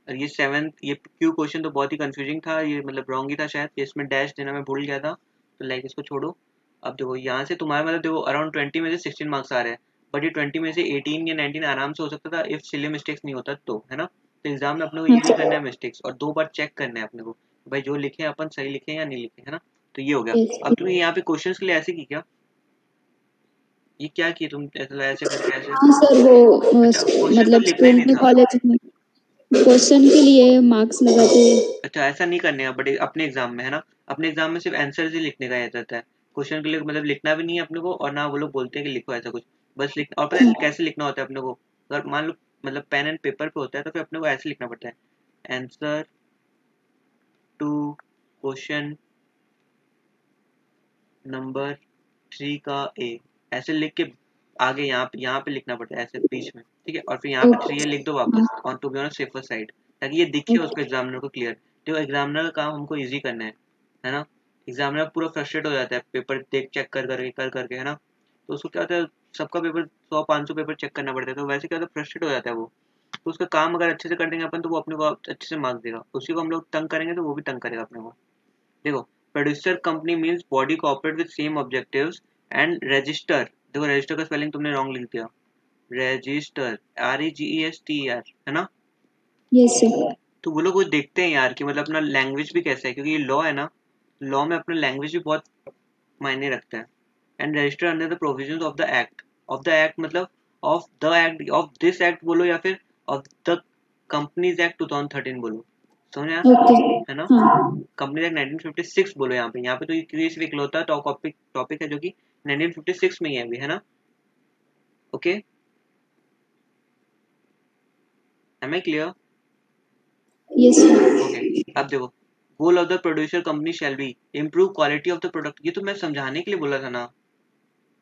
Speaker 1: और ये 7th ये क्यू क्वेश्चन तो बहुत ही कंफ्यूजिंग था, ये मतलब रॉन्ग ही था शायद, इसमें डैश देना मैं भूल गया था, तो लाइक इसको छोड़ो। अब देखो यहाँ से तुम्हारा मतलब देखो अराउंड 20 में से 16 मार्क्स आ रहे हैं, बट ये 20 में से 18 या 19 आराम से हो सकता था इफ सिली मिस्टेक्स नहीं होता तो, है ना। तो एग्जाम में अपने को ये नहीं करना है मिस्टेक्स, और 2 बार चेक करना है अपने को, भाई जो लिखे अपन सही लिखे या नहीं लिखे, है ना। तो ये हो गया।
Speaker 2: यस।
Speaker 1: अब तुमने यहाँ पे क्वेश्चन के लिए ऐसे की क्या, ये क्या की तुम, ऐसे करके ऐसे,
Speaker 2: हाँ सर वो
Speaker 1: अच्छा क्वेश्चन तो
Speaker 2: मतलब
Speaker 1: लिखना ही
Speaker 2: स्कूल
Speaker 1: नहीं
Speaker 2: में
Speaker 1: था।
Speaker 2: कॉलेज में क्वेश्चन के लिए मार्क्स लगाते हैं।
Speaker 1: अच्छा ऐसा नहीं करने का, बट अपने एग्जाम में, है ना, अपने एग्जाम में सिर्फ आंसर ही लिखने का रहता है, क्वेश्चन के लिए मतलब लिखना भी नहीं है अपने को, और ना वो लोग बोलते हैं कि लिखो ऐसा कुछ, बस लिख। और पता है कैसे लिखना होता है अपने को, अगर मान लो मतलब पेन एंड पेपर पे होता है तो फिर अपने को ऐसे लिखना पड़ता है, आंसर टू क्वेश्चन नंबर 3 का ए, ऐसे लिख के आगे यहाँ पे लिखना पड़ता है ऐसे बीच में, ठीक है। और फिर यहाँ पे 3 ए लिख दो वापस, on to be on safer side, ताकि ये दिखे उसको एग्जामिनर को क्लियर। तो एग्जामिनर का काम हमको इजी करना है ना। एग्जामिनर पूरा फ्रस्ट्रेट हो जाता है पेपर देख चेक कर करके, है ना। तो उसको क्या होता है, सबका पेपर 100-500 पेपर चेक करना पड़ता है, तो वैसे क्या होता है फ्रस्ट्रेट हो जाता है वो, तो उसका काम अगर अच्छे से कर देंगे अपन तो वो अपने को अच्छे से मार्क्स देगा, उसी को हम लोग तंग करेंगे तो वो भी तंग करेगा अपने को। देखो producer company means body corporate with same objectives and register, देखो रजिस्टर का स्पेलिंग तुमने रॉन्ग लिख दिया, रजिस्टर REGESTER है ना।
Speaker 2: Yes sir.
Speaker 1: तो वो लोग वो देखते हैं यार कि मतलब अपना लैंग्वेज भी कैसा है, क्योंकि ये लॉ है ना, लॉ में अपना लैंग्वेज भी बहुत मायने रखता है। And register under the provisions of the act मतलब of the act, of this act बोलो या फिर ऑफ द कंपनीज एक्ट 2013 बोलो, समझ आया
Speaker 2: ओके।
Speaker 1: है ना।
Speaker 2: हाँ
Speaker 1: कंपनी एक्ट 1956 बोलो यहाँ पे तो ये सिर्फ इकलौता टॉपिक है जो कि 1956 में ही है अभी, है ना। Okay, am I clear?
Speaker 2: Yes sir.
Speaker 1: Okay, अब देखो goal of the producer company shall be improve quality of the product, ये तो मैं समझाने के लिए बोला था ना,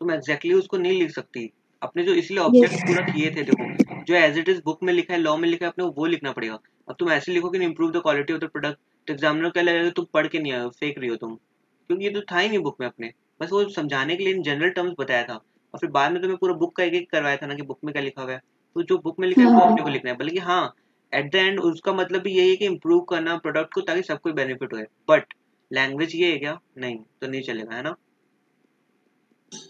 Speaker 1: तुम एग्जैक्टली उसको नहीं लिख सकती, अपने जो इसलिए ऑब्जेक्ट
Speaker 2: यस
Speaker 1: पूरा किए थे, देखो जो एज इट इज बुक में लिखा है, लॉ में लिखा है, अपने वो लिखना पड़ेगा। अब तुम ऐसे लिखोगे ना improve the quality of the product, तो एग्जामिनर क्या लगेगा तुम पढ़ के नहीं आए हो, फेक रही हो तुम, क्योंकि ये तो था ही नहीं बुक में अपने, बस वो समझाने के लिए इन जनरल टर्म्स बताया था, और फिर बाद में तुम्हें पूरा बुक का एक एक करवाया था ना कि बुक में क्या लिखा हुआ है, तो जो बुक में लिखा है वो अपने को
Speaker 2: हाँ
Speaker 1: लिखना है, बल्कि हाँ एट द एंड उसका मतलब भी यही है कि इम्प्रूव करना प्रोडक्ट को ताकि सबको बेनिफिट होए, बट लैंग्वेज ये है क्या, नहीं तो नहीं चलेगा, है ना।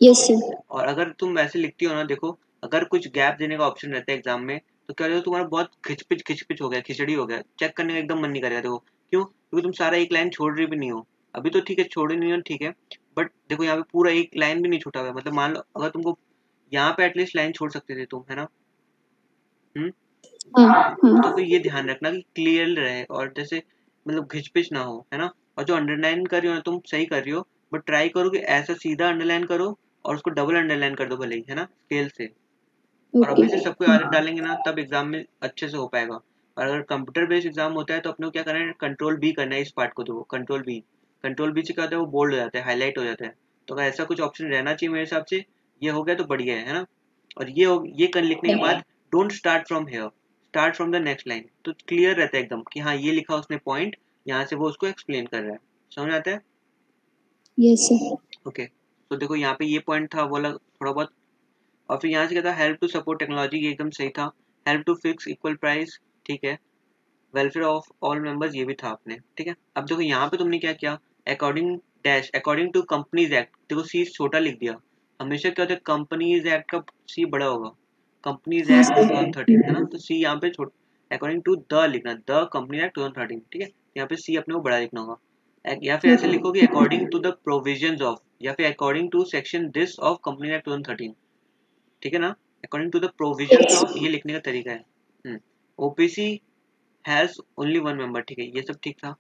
Speaker 2: Yes sir.
Speaker 1: और अगर तुम ऐसे लिखती हो ना, देखो अगर कुछ गैप देने का ऑप्शन रहता है एग्जाम में, तो क्या हो तुम्हारा बहुत खिचपिच हो गया, खिचड़ी हो गया, चेक करने का एकदम मन नहीं करेगा। देखो क्यों, क्योंकि तुम सारा एक लाइन छोड़ रही भी नहीं हो, अभी तो ठीक है छोड़ी नहीं हो ठीक है, बट देखो यहाँ पे पूरा एक लाइन भी नहीं छूटा हुआ है, मतलब मान लो अगर तुमको यहाँ पे एटलीस्ट लाइन छोड़ सकते थे तुम, है ना।
Speaker 2: हाँ
Speaker 1: तो
Speaker 2: हाँ
Speaker 1: फिर ये ध्यान रखना कि क्लियर रहे और जैसे मतलब घिचपिच ना हो, है ना। और जो अंडरलाइन कर रही हो ना तुम सही कर रही हो, बट ट्राई करो कि ऐसा सीधा अंडरलाइन करो और उसको डबल अंडरलाइन कर दो भले ही, है ना, स्केल से। और
Speaker 2: ओके।
Speaker 1: अभी से सबको आदत डालेंगे ना तब एग्जाम में अच्छे से हो पाएगा। और अगर कंप्यूटर बेस्ड एग्जाम होता है तो अपने को क्या करना है, कंट्रोल बी करना है इस पार्ट को, देखो कंट्रोल बी से क्या होता है वो बोल्ड हो जाता है, हाईलाइट हो जाता है, तो अगर ऐसा कुछ ऑप्शन रहना चाहिए मेरे हिसाब से, ये हो गया तो बढ़िया है ना। और ये कर लिखने के बाद don't start from here, start from the next line, तो क्लियर रहता है एकदम कि हाँ ये लिखा उसने पॉइंट, यहाँ से वो उसको एक्सप्लेन कर रहा है, समझ आता है।
Speaker 2: Yes sir.
Speaker 1: ओके, तो देखो यहाँ पे ये पॉइंट था बोला थोड़ा बहुत, और फिर यहाँ से क्या था, हेल्प टू सपोर्ट टेक्नोलॉजी, ये एकदम सही था, help to fix equal price, ठीक है, वेलफेयर ऑफ ऑल मेंबर्स, ये भी था आपने, ठीक है। अब देखो यहाँ पे तुमने क्या किया, अकॉर्डिंग टू कंपनीज एक्ट, देखो सी छोटा लिख दिया, हमेशा क्या होता है कंपनीज एक्ट का सी बड़ा होगा, कंपनीज
Speaker 2: हाँ
Speaker 1: एक्ट
Speaker 2: सर।
Speaker 1: 2013 है ना, तो सी यहाँ पे अकॉर्डिंग टू द लिखना, द कंपनी एक्ट 2013, ठीक है, यहाँ पे सी अपने को बड़ा लिखना होगा, या फिर ऐसे लिखो कि according to the provisions of, या फिर according to section this of company act 2013, ठीक है ना, according to the provisions of, ये लिखने का तरीका है। O P C has only one member, ठीक है, ये सब ठीक था।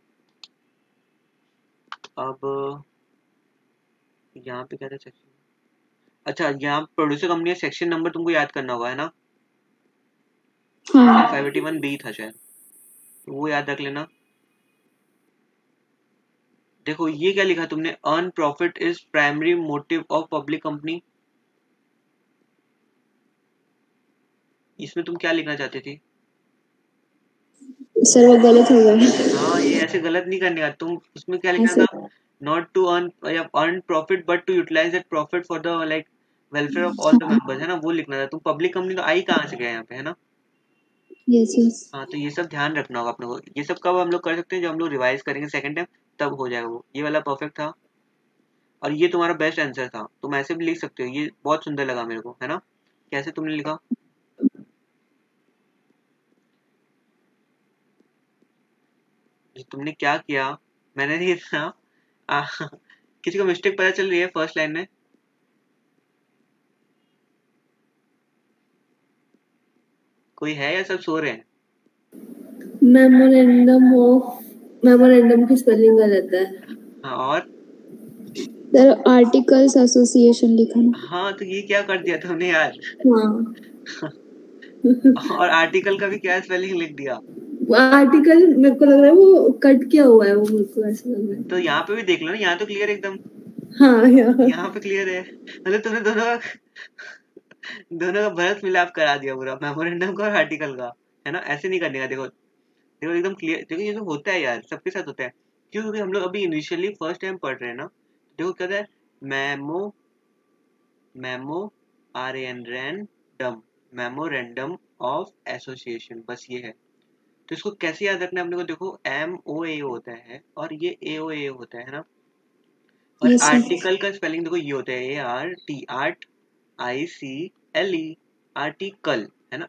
Speaker 1: अब यहाँ पे क्या था सेक्शन, अच्छा यहाँ प्रोड्यूसर कंपनी का सेक्शन नंबर तुमको याद करना होगा, है ना,
Speaker 2: हाँ
Speaker 1: 581B था शायद, तो वो याद रख लेना। देखो ये क्या लिखा तुमने, earn profit is primary motive of public company, इसमें तुम क्या लिखना चाहती थी।
Speaker 2: सर वो गलत हो गया।
Speaker 1: हाँ ये ऐसे गलत नहीं करने का, तुम उसमें क्या
Speaker 2: हाँ
Speaker 1: लिखना था,
Speaker 2: सर।
Speaker 1: नॉट टू अर्न या earn profit but to utilise that profit for the like welfare of all the members, है ना, वो लिखना था। तुम पब्लिक कंपनी तो आई कहाँ से गया यहाँ पे, है ना।
Speaker 2: Yes yes.
Speaker 1: हाँ तो ये सब ध्यान रखना होगा अपने को, ये सब कब हम लोग कर सकते हैं, जो हम लोग रिवाइज करेंगे सेकंड टाइम तब हो जाएगा वो, ये वाला परफेक्ट था। और ये तुम्हारा बेस्ट आंसर था, तुम ऐसे भी लिख सकते हो, ये बहुत सुंदर लगा मेरे को, है ना। कैसे तुमने लिखा, तुमने क्या किया, मैंने नहीं था। किसी को मिस्टेक पता चल रही है फर्स्ट लाइन में, कोई है या सब सो रहे हैं।
Speaker 3: मेमोरेंडम की स्पेलिंग गलत है।
Speaker 1: हाँ और
Speaker 2: सर आर्टिकल्स एसोसिएशन लिखा ना।
Speaker 1: हाँ तो ये क्या कर दिया तुमने यार।
Speaker 3: हाँ
Speaker 1: और आर्टिकल का भी क्या स्पेलिंग लिख दिया।
Speaker 3: आर्टिकल मेरे को लग रहा है वो कट किया हुआ है, वो मेरे को ऐसा लग रहा है।
Speaker 1: तो यहाँ पे भी देख लो ना, यहाँ तो क्लियर एकदम,
Speaker 3: हाँ
Speaker 1: यहाँ पे क्लियर है, मतलब तुमने दोनों का भरत मिलाप करा दिया पूरा, मेमोरेंडम का और आर्टिकल का, है ना। ऐसे नहीं करने का, देखो देखो एकदम क्लियर, देखो ये तो होता है यार सबके साथ होता है, क्यों, क्योंकि हम लोग अभी इनिशियली फर्स्ट टाइम पढ़ रहे हैं ना। देखो क्या होता है, memo memo RAN random, memorandum of association, बस ये है। तो इसको कैसे याद रखना है अपने को, देखो MOA होता है और ये AOA होता है ना। और
Speaker 2: यस सर।
Speaker 1: आर्टिकल का स्पेलिंग देखो ये होता है ART, आर्ट ICLE, आर्टिकल है ना,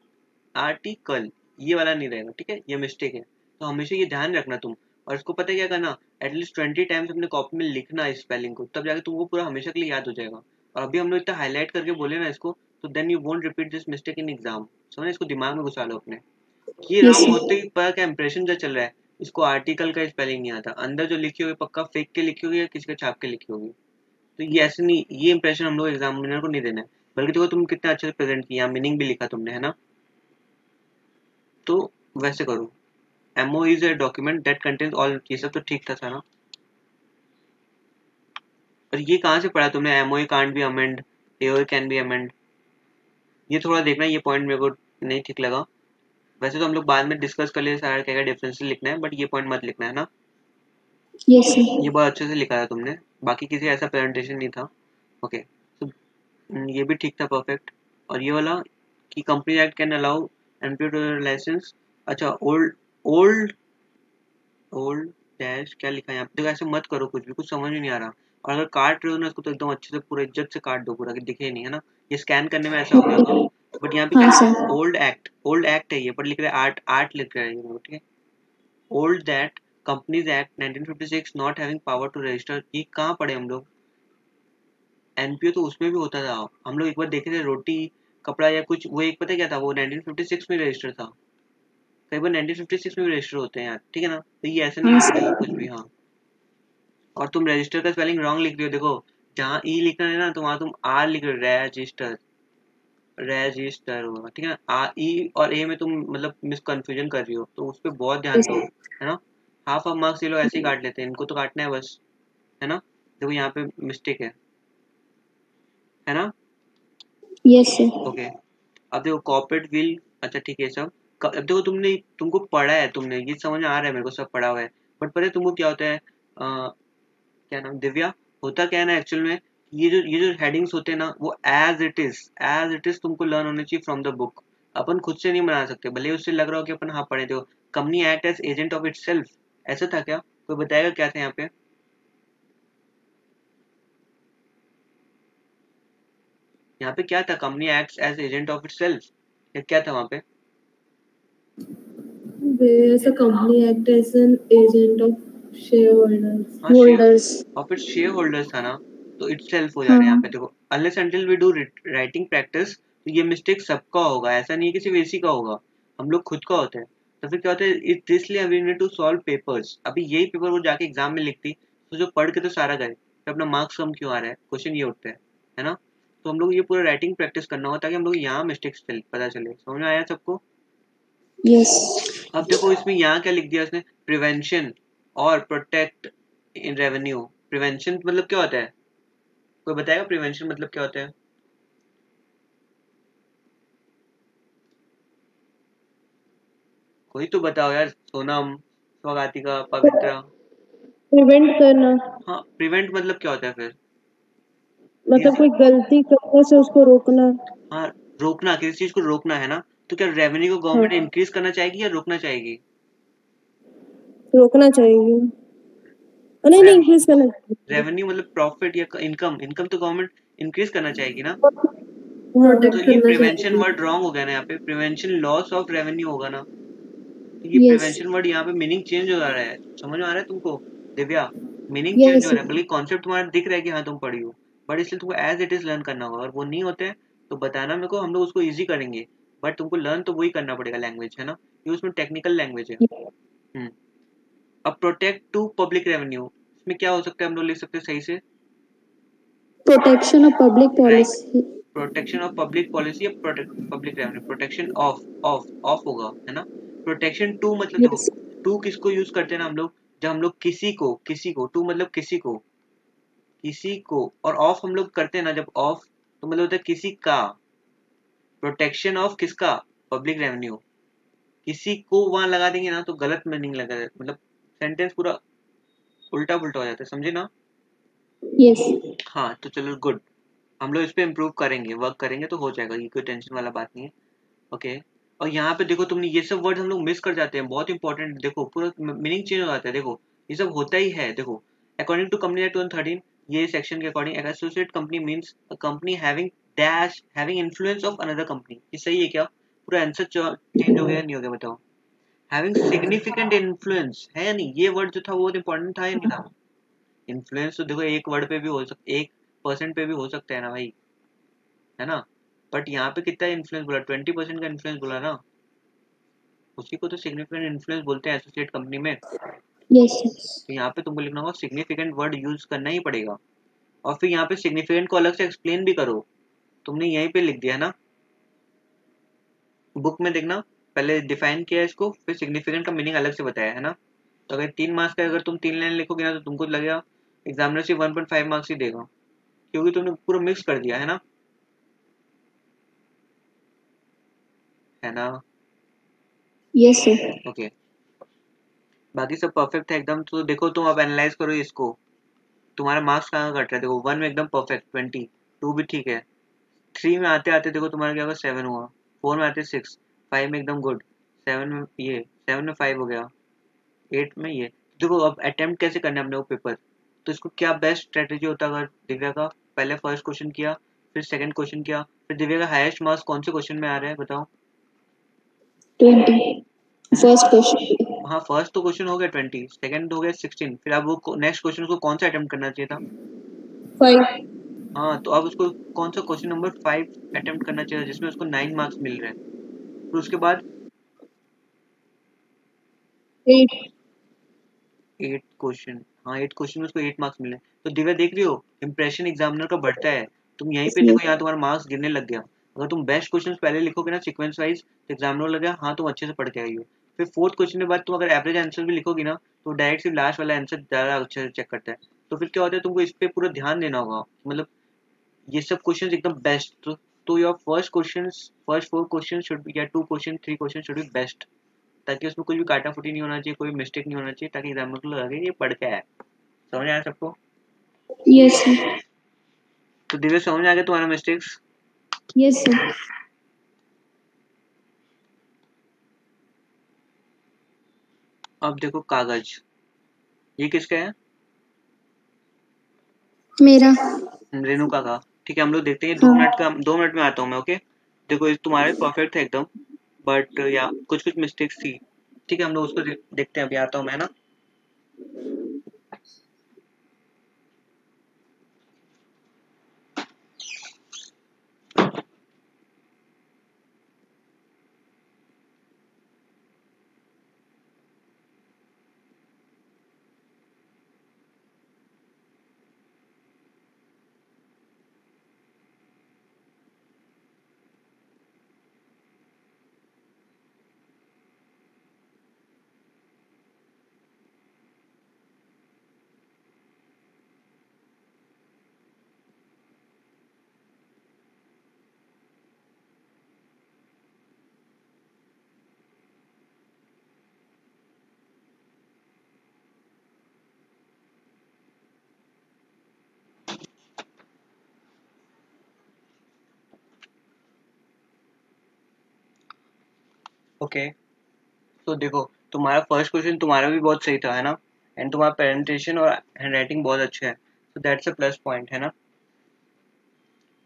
Speaker 1: आर्टिकल, ये वाला नहीं रहेगा, ठीक है, ये मिस्टेक है। तो हमेशा ये ध्यान रखना तुम। और इसको पता है क्या करना, एटलीस्ट 20 टाइम्स अपने कॉपी में लिखना इस स्पेलिंग को, तब जाके तुमको पूरा हमेशा के लिए याद हो जाएगा। और अभी हम लोग इतना हाईलाइट करके बोले ना इसको, तो then you won't repeat this mistake in exam. समझ, इसको दिमाग में घुसा लो अपने। ये
Speaker 2: यस
Speaker 1: रॉन्ग
Speaker 2: सर।
Speaker 1: होते ही पता क्या इंप्रेशन जो चल रहा है, इसको आर्टिकल का स्पेलिंग नहीं आता, अंदर जो लिखी होगी पक्का फेक के लिखी होगी या किसी का छाप के लिखी होगी। तो ये ऐसे नहीं, ये इंप्रेशन हम लोग एग्जामिनर को नहीं देना है। बल्कि देखो तुम कितना अच्छे से प्रेजेंट किया, मीनिंग भी लिखा तुमने, है ना। तो वैसे करो, MO is a document that contains all, ये सब तो ठीक था सारा। और ये कहाँ से पढ़ा तुमने, MOA can't be amend, AOA can be amend, ये थोड़ा देखना, ये पॉइंट मेरे को नहीं ठीक लगा। वैसे तो हम लोग बाद में डिस्कस कर लिए सारा क्या क्या डिफरेंस लिखना है, बट ये पॉइंट मत लिखना, है ना।
Speaker 2: Yes sir.
Speaker 1: ये बहुत अच्छे से लिखा था तुमने, बाकी किसी ऐसा प्रेजेंटेशन नहीं था। ओके, तो ये भी ठीक था, परफेक्ट। और ये वाला कि company act can allow employ licence, अच्छा ओल्ड ओल्ड ओल्ड डैश क्या लिखा है यहाँ पे, देखो ऐसे मत करो, कुछ भी कुछ समझ में नहीं आ रहा। और अगर काट रहे हो ना इसको तो एकदम अच्छे से पूरा इज्जत से काट दो पूरा, कि दिखे नहीं, है ना। ये स्कैन करने में ऐसा हो गया होगा। बट यहाँ पे क्या
Speaker 2: हाँ
Speaker 1: लिखा है,
Speaker 2: सर।
Speaker 1: ओल्ड एक्ट है ये, पर लिख रहा है आर्ट, आर्ट लिख रहा है ये, ठीक है। Old that companies act 1956 not having power to register, ये कहाँ पढ़े हम लोग। NPO तो उसमें भी होता था, हम लोग एक बार देखे थे, रोटी कपड़ा या कुछ, वो एक पता है क्या था, वो 1956 में रजिस्टर था। कई बार 1956 में भी रजिस्टर होते हैं यार, ठीक है ना। तो ये ऐसा नहीं
Speaker 2: हाँ
Speaker 1: होना
Speaker 2: सर।
Speaker 1: चाहिए कुछ भी, हाँ। और तुम रजिस्टर का स्पेलिंग रॉन्ग लिख रही हो, देखो जहाँ ई लिखना है ना तो वहाँ तुम R लिख रहे हो, रजिस्टर, रजिस्टर होगा, ठीक है ना। ई और ए में तुम मतलब मिस कंफ्यूजन कर रही हो, तो उस पर बहुत ध्यान
Speaker 2: यस
Speaker 1: दो, है ना। हाफ ऑफ मार्क्स ये लोग ऐसे ही काट लेते हैं, इनको तो काटना है बस, है ना। देखो यहाँ पे मिस्टेक है ना।
Speaker 2: Yes sir.
Speaker 1: ओके, अब देखो कॉर्पोरेट विल, अच्छा ठीक है सब। अब देखो तुमने, तुमको पढ़ा है, तुमने ये समझ में आ रहा है मेरे को, सब पढ़ा हुआ है। बट पता है तुमको क्या होता है, क्या नाम दिव्या, होता क्या है ना एक्चुअल में, ये जो हेडिंग्स होते हैं ना, वो एज इट इज तुमको लर्न होने चाहिए फ्रॉम द बुक। अपन खुद से नहीं बना सकते, भले उससे लग रहा हो कि अपन हाँ पढ़े थे। Company act as agent of itself, ऐसा था क्या, कोई बताएगा क्या था यहाँ पे। यहाँ पे क्या था, company act as agent of itself, या क्या था वहाँ पे।
Speaker 3: Whereas a company act as an agent of shareholders.
Speaker 1: हाँ, शेयर
Speaker 2: होल्डर्स।
Speaker 1: और फिर शेयर होल्डर्स था ना, तो इटसेल्फ हो जा रहा है यहाँ पे।
Speaker 2: हाँ।
Speaker 1: देखो unless until we do writing practice, तो ये मिस्टेक सबका होगा, ऐसा नहीं है कि सिर्फ इसी का होगा, हम लोग खुद का होता है। तो फिर क्या होता है, इसलिए we need to solve papers. अभी यही पेपर वो जाके एग्जाम में लिखती तो जो पढ़ के तो सारा गए, तो अपना मार्क्स कम क्यों आ रहा है, क्वेश्चन ये उठता है ना। तो हम लोग ये पूरा राइटिंग प्रैक्टिस करना होगा, ताकि हम लोग यहाँ मिस्टेक्स पता चले। समझ में आया सबको।
Speaker 2: यस।
Speaker 1: अब देखो इसमें यहाँ क्या लिख दिया उसने, प्रिवेंशन और प्रोटेक्ट इन रेवेन्यू। प्रिवेंशन मतलब क्या होता है, कोई बताएगा प्रिवेंशन मतलब क्या होता है। कोई तो बताओ यार, सोनम, स्वगातिका, पवित्रा।
Speaker 2: प्रिवेंट करना,
Speaker 1: हाँ, प्रिवेंट मतलब क्या होता है फिर।
Speaker 2: मतलब कोई गलती करने से उसको रोकना।
Speaker 1: हाँ, रोकना, किसी चीज को रोकना, है ना। तो क्या रेवेन्यू को
Speaker 2: हाँ,
Speaker 1: गवर्नमेंट इंक्रीज करना चाहेगी या रोकना चाहेगी।
Speaker 2: रोकना चाहिए। नहीं नहीं, इंक्रीज करना चाहिए।
Speaker 1: रेवेन्यू मतलब प्रॉफिट या इनकम, इनकम तो गवर्नमेंट इंक्रीज करना चाहेगी ना।
Speaker 2: हाँ
Speaker 1: तो
Speaker 3: प्रोटेक्ट
Speaker 2: हाँ।
Speaker 1: ये
Speaker 3: करना
Speaker 1: प्रिवेंशन
Speaker 3: चाहिए।
Speaker 1: वर्ड रॉन्ग हो गया ना यहाँ पे, प्रिवेंशन लॉस ऑफ रेवेन्यू होगा ना। तो ये
Speaker 2: यस।
Speaker 1: प्रिवेंशन वर्ड यहाँ पे मीनिंग चेंज हो जा रहा है, समझ में आ रहा है तुमको दिव्या। Meaning change
Speaker 2: yes.
Speaker 1: हो रहा है, बल्कि कॉन्सेप्ट तुम्हारा दिख रहा है कि हाँ तुम पढ़ी हो, बट इसलिए तुमको एज इट इज लर्न करना होगा। और वो नहीं होते हैं तो बताना मेरे को, हम लोग उसको इजी करेंगे। बट तुमको लर्न तो वही करना पड़ेगा लैंग्वेज, है ना, ये उसमें टेक्निकल लैंग्वेज है। हम्म। अब प्रोटेक्ट टू पब्लिक रेवेन्यू, इसमें क्या हो सकता है, हम लोग लिख सकते हैं सही से,
Speaker 2: protection of public
Speaker 1: right.
Speaker 2: Policy.
Speaker 1: Protection of public policy या public revenue, protection of of of होगा, है ना। प्रोटेक्शन टू मतलब देखो,
Speaker 2: यस।
Speaker 1: टू किसको यूज करते हैं ना हम लोग, जब हम लोग किसी को टू मतलब किसी को और ऑफ हम लोग करते हैं ना, जब ऑफ तो मतलब होता है किसी का। प्रोटेक्शन ऑफ किसका, पब्लिक रेवेन्यू। किसी को वहां लगा देंगे ना तो गलत मीनिंग लगा, मतलब सेंटेंस पूरा उल्टा पुल्टा हो जाता है, समझे ना।
Speaker 2: यस।
Speaker 1: हाँ तो चलो गुड, हम लोग इस पे इम्प्रूव करेंगे, वर्क करेंगे तो हो जाएगा, ये कोई टेंशन वाला बात नहीं है। ओके, और यहाँ पे देखो तुमने ये सब वर्ड हम लोग मिस कर जाते हैं, बहुत इंपॉर्टेंट, देखो पूरा मीनिंग चेंज हो जाता है, देखो ये सब होता ही है। देखो अकॉर्डिंग टू कंपनी एक्ट 2013, ये सेक्शन के according associate company means a company having influence of another company. ये सही है क्या? पूरा आंसर चेंज हो गया नहीं हो गया बताओ? हैविंग सिग्निफिकेंट इन्फ्लुएंस है या नहीं? ये वर्ड जो था वो बहुत इंपॉर्टेंट था या नहीं था? इन्फ्लुएंस तो देखो एक वर्ड पे भी हो सकता, 1% पे भी हो सकता है ना भाई, है ना? बट यहाँ पे कितना इन्फ्लुएंस बोला? 20% का इन्फ्लुएंस बोला ना, उसी को तो सिग्निफिकेंट इन्फ्लुएंस बोलते हैं एसोसिएट कंपनी में।
Speaker 2: यस
Speaker 1: तो यहाँ पे तुमको लिखना होगा सिग्निफिकेंट वर्ड यूज करना ही पड़ेगा, और फिर यहाँ पे सिग्निफिकेंट को अलग से एक्सप्लेन भी करो। तुमने यहीं पे लिख दिया ना, बुक में देखना, पहले डिफाइन किया इसको, फिर सिग्निफिकेंट का मीनिंग अलग से बताया है ना। तो अगर 3 मार्क्स का अगर तुम 3 लाइन लिखोगे ना तो तुमको लगेगा एग्जामिनर सिर्फ 1.5 मार्क्स ही देगा, क्योंकि तुमने पूरा मिक्स कर दिया है ना, है ना?
Speaker 2: Yes sir.
Speaker 1: ओके, बाकी सब परफेक्ट है एकदम। तो देखो तुम अब एनालाइज करो इसको, तुम्हारा मार्क्स कहाँ कट रहा है? देखो 1 में एकदम परफेक्ट 20, 2 भी ठीक है, 3 में आते आते देखो तुम्हारा क्या होगा 7 हुआ, 4 में आते 6, 5 में एकदम गुड, 7 में ये, 7 में 5 हो गया, 8 में ये। देखो अब अटेम्प्ट कैसे करना है अपने को पेपर, तो इसको क्या बेस्ट स्ट्रेटेजी होता अगर दिव्या का पहले फर्स्ट क्वेश्चन किया, फिर सेकंड क्वेश्चन किया, फिर दिव्या का हाईएस्ट मार्क्स कौन से क्वेश्चन में आ रहा है बताओ?
Speaker 2: 20 फर्स्ट क्वेश्चन।
Speaker 1: हाँ फर्स्ट तो क्वेश्चन हो गया 20, सेकंड हो गया 16, फिर अब वो नेक्स्ट क्वेश्चन को कौन सा अटेम्प्ट करना चाहिए था?
Speaker 2: 5
Speaker 1: हाँ तो अब उसको कौन सा क्वेश्चन नंबर 5 अटेम्प्ट करना चाहिए जिसमें उसको 9 मार्क्स मिल रहे हैं, फिर उसके बाद
Speaker 2: 8
Speaker 1: 8 क्वेश्चन, हाँ 8 क्वेश्चन में उसको 8 मार्क्स मिले। तो दिव्या देख रही हो इंप्रेशन एग्जामिनर का बढ़ता है, तुम यहीं पे देखो यहाँ तुम्हारा मार्क्स गिरने लग गया। अगर तुम बेस्ट क्वेश्चन पहले लिखोगे ना सीक्वेंस वाइज तो एग्जामिनर लगा हाँ तुम अच्छे से पढ़ के आई हो। फिर फोर्थ क्वेश्चन के बाद तुम अगर एवरेज आंसर भी लिखोगी ना तो डायरेक्ट सिर्फ लास्ट वाला आंसर ज़्यादा अच्छे से चेक करता है। तो फिर क्या होता है तुमको इस पे पूरा ध्यान देना होगा, मतलब ये सब क्वेश्चन एकदम बेस्ट। तो your first question, first 4 question should be, या 2 question 3 question should be best, ताकि उसमें कुछ भी काटा फूटी नहीं होना चाहिए, कोई मिस्टेक नहीं होना चाहिए, ताकि एग्जामिनर को लगे ये पढ़ के आया। समझ आया सबको?
Speaker 2: Yes sir.
Speaker 1: तो दिव्य समझ आ गया तुम्हारा मिस्टेक्स?
Speaker 2: Yes sir.
Speaker 1: अब देखो कागज, ये किसका है?
Speaker 2: मेरा।
Speaker 1: रेणुका का। ठीक है हम लोग देखते हैं, 2 मिनट में आता हूँ मैं। ओके देखो ये तुम्हारे परफेक्ट है एकदम, बट या कुछ कुछ मिस्टेक्स थी। ठीक है हम लोग उसको देखते हैं, अभी आता हूँ मैं ना। ओके तो देखो तुम्हारा फर्स्ट क्वेश्चन तुम्हारा भी बहुत सही था है ना, एंड तुम्हारा प्रेजेंटेशन और हैंडराइटिंग बहुत अच्छा है, तो दैट्स अ प्लस पॉइंट है ना।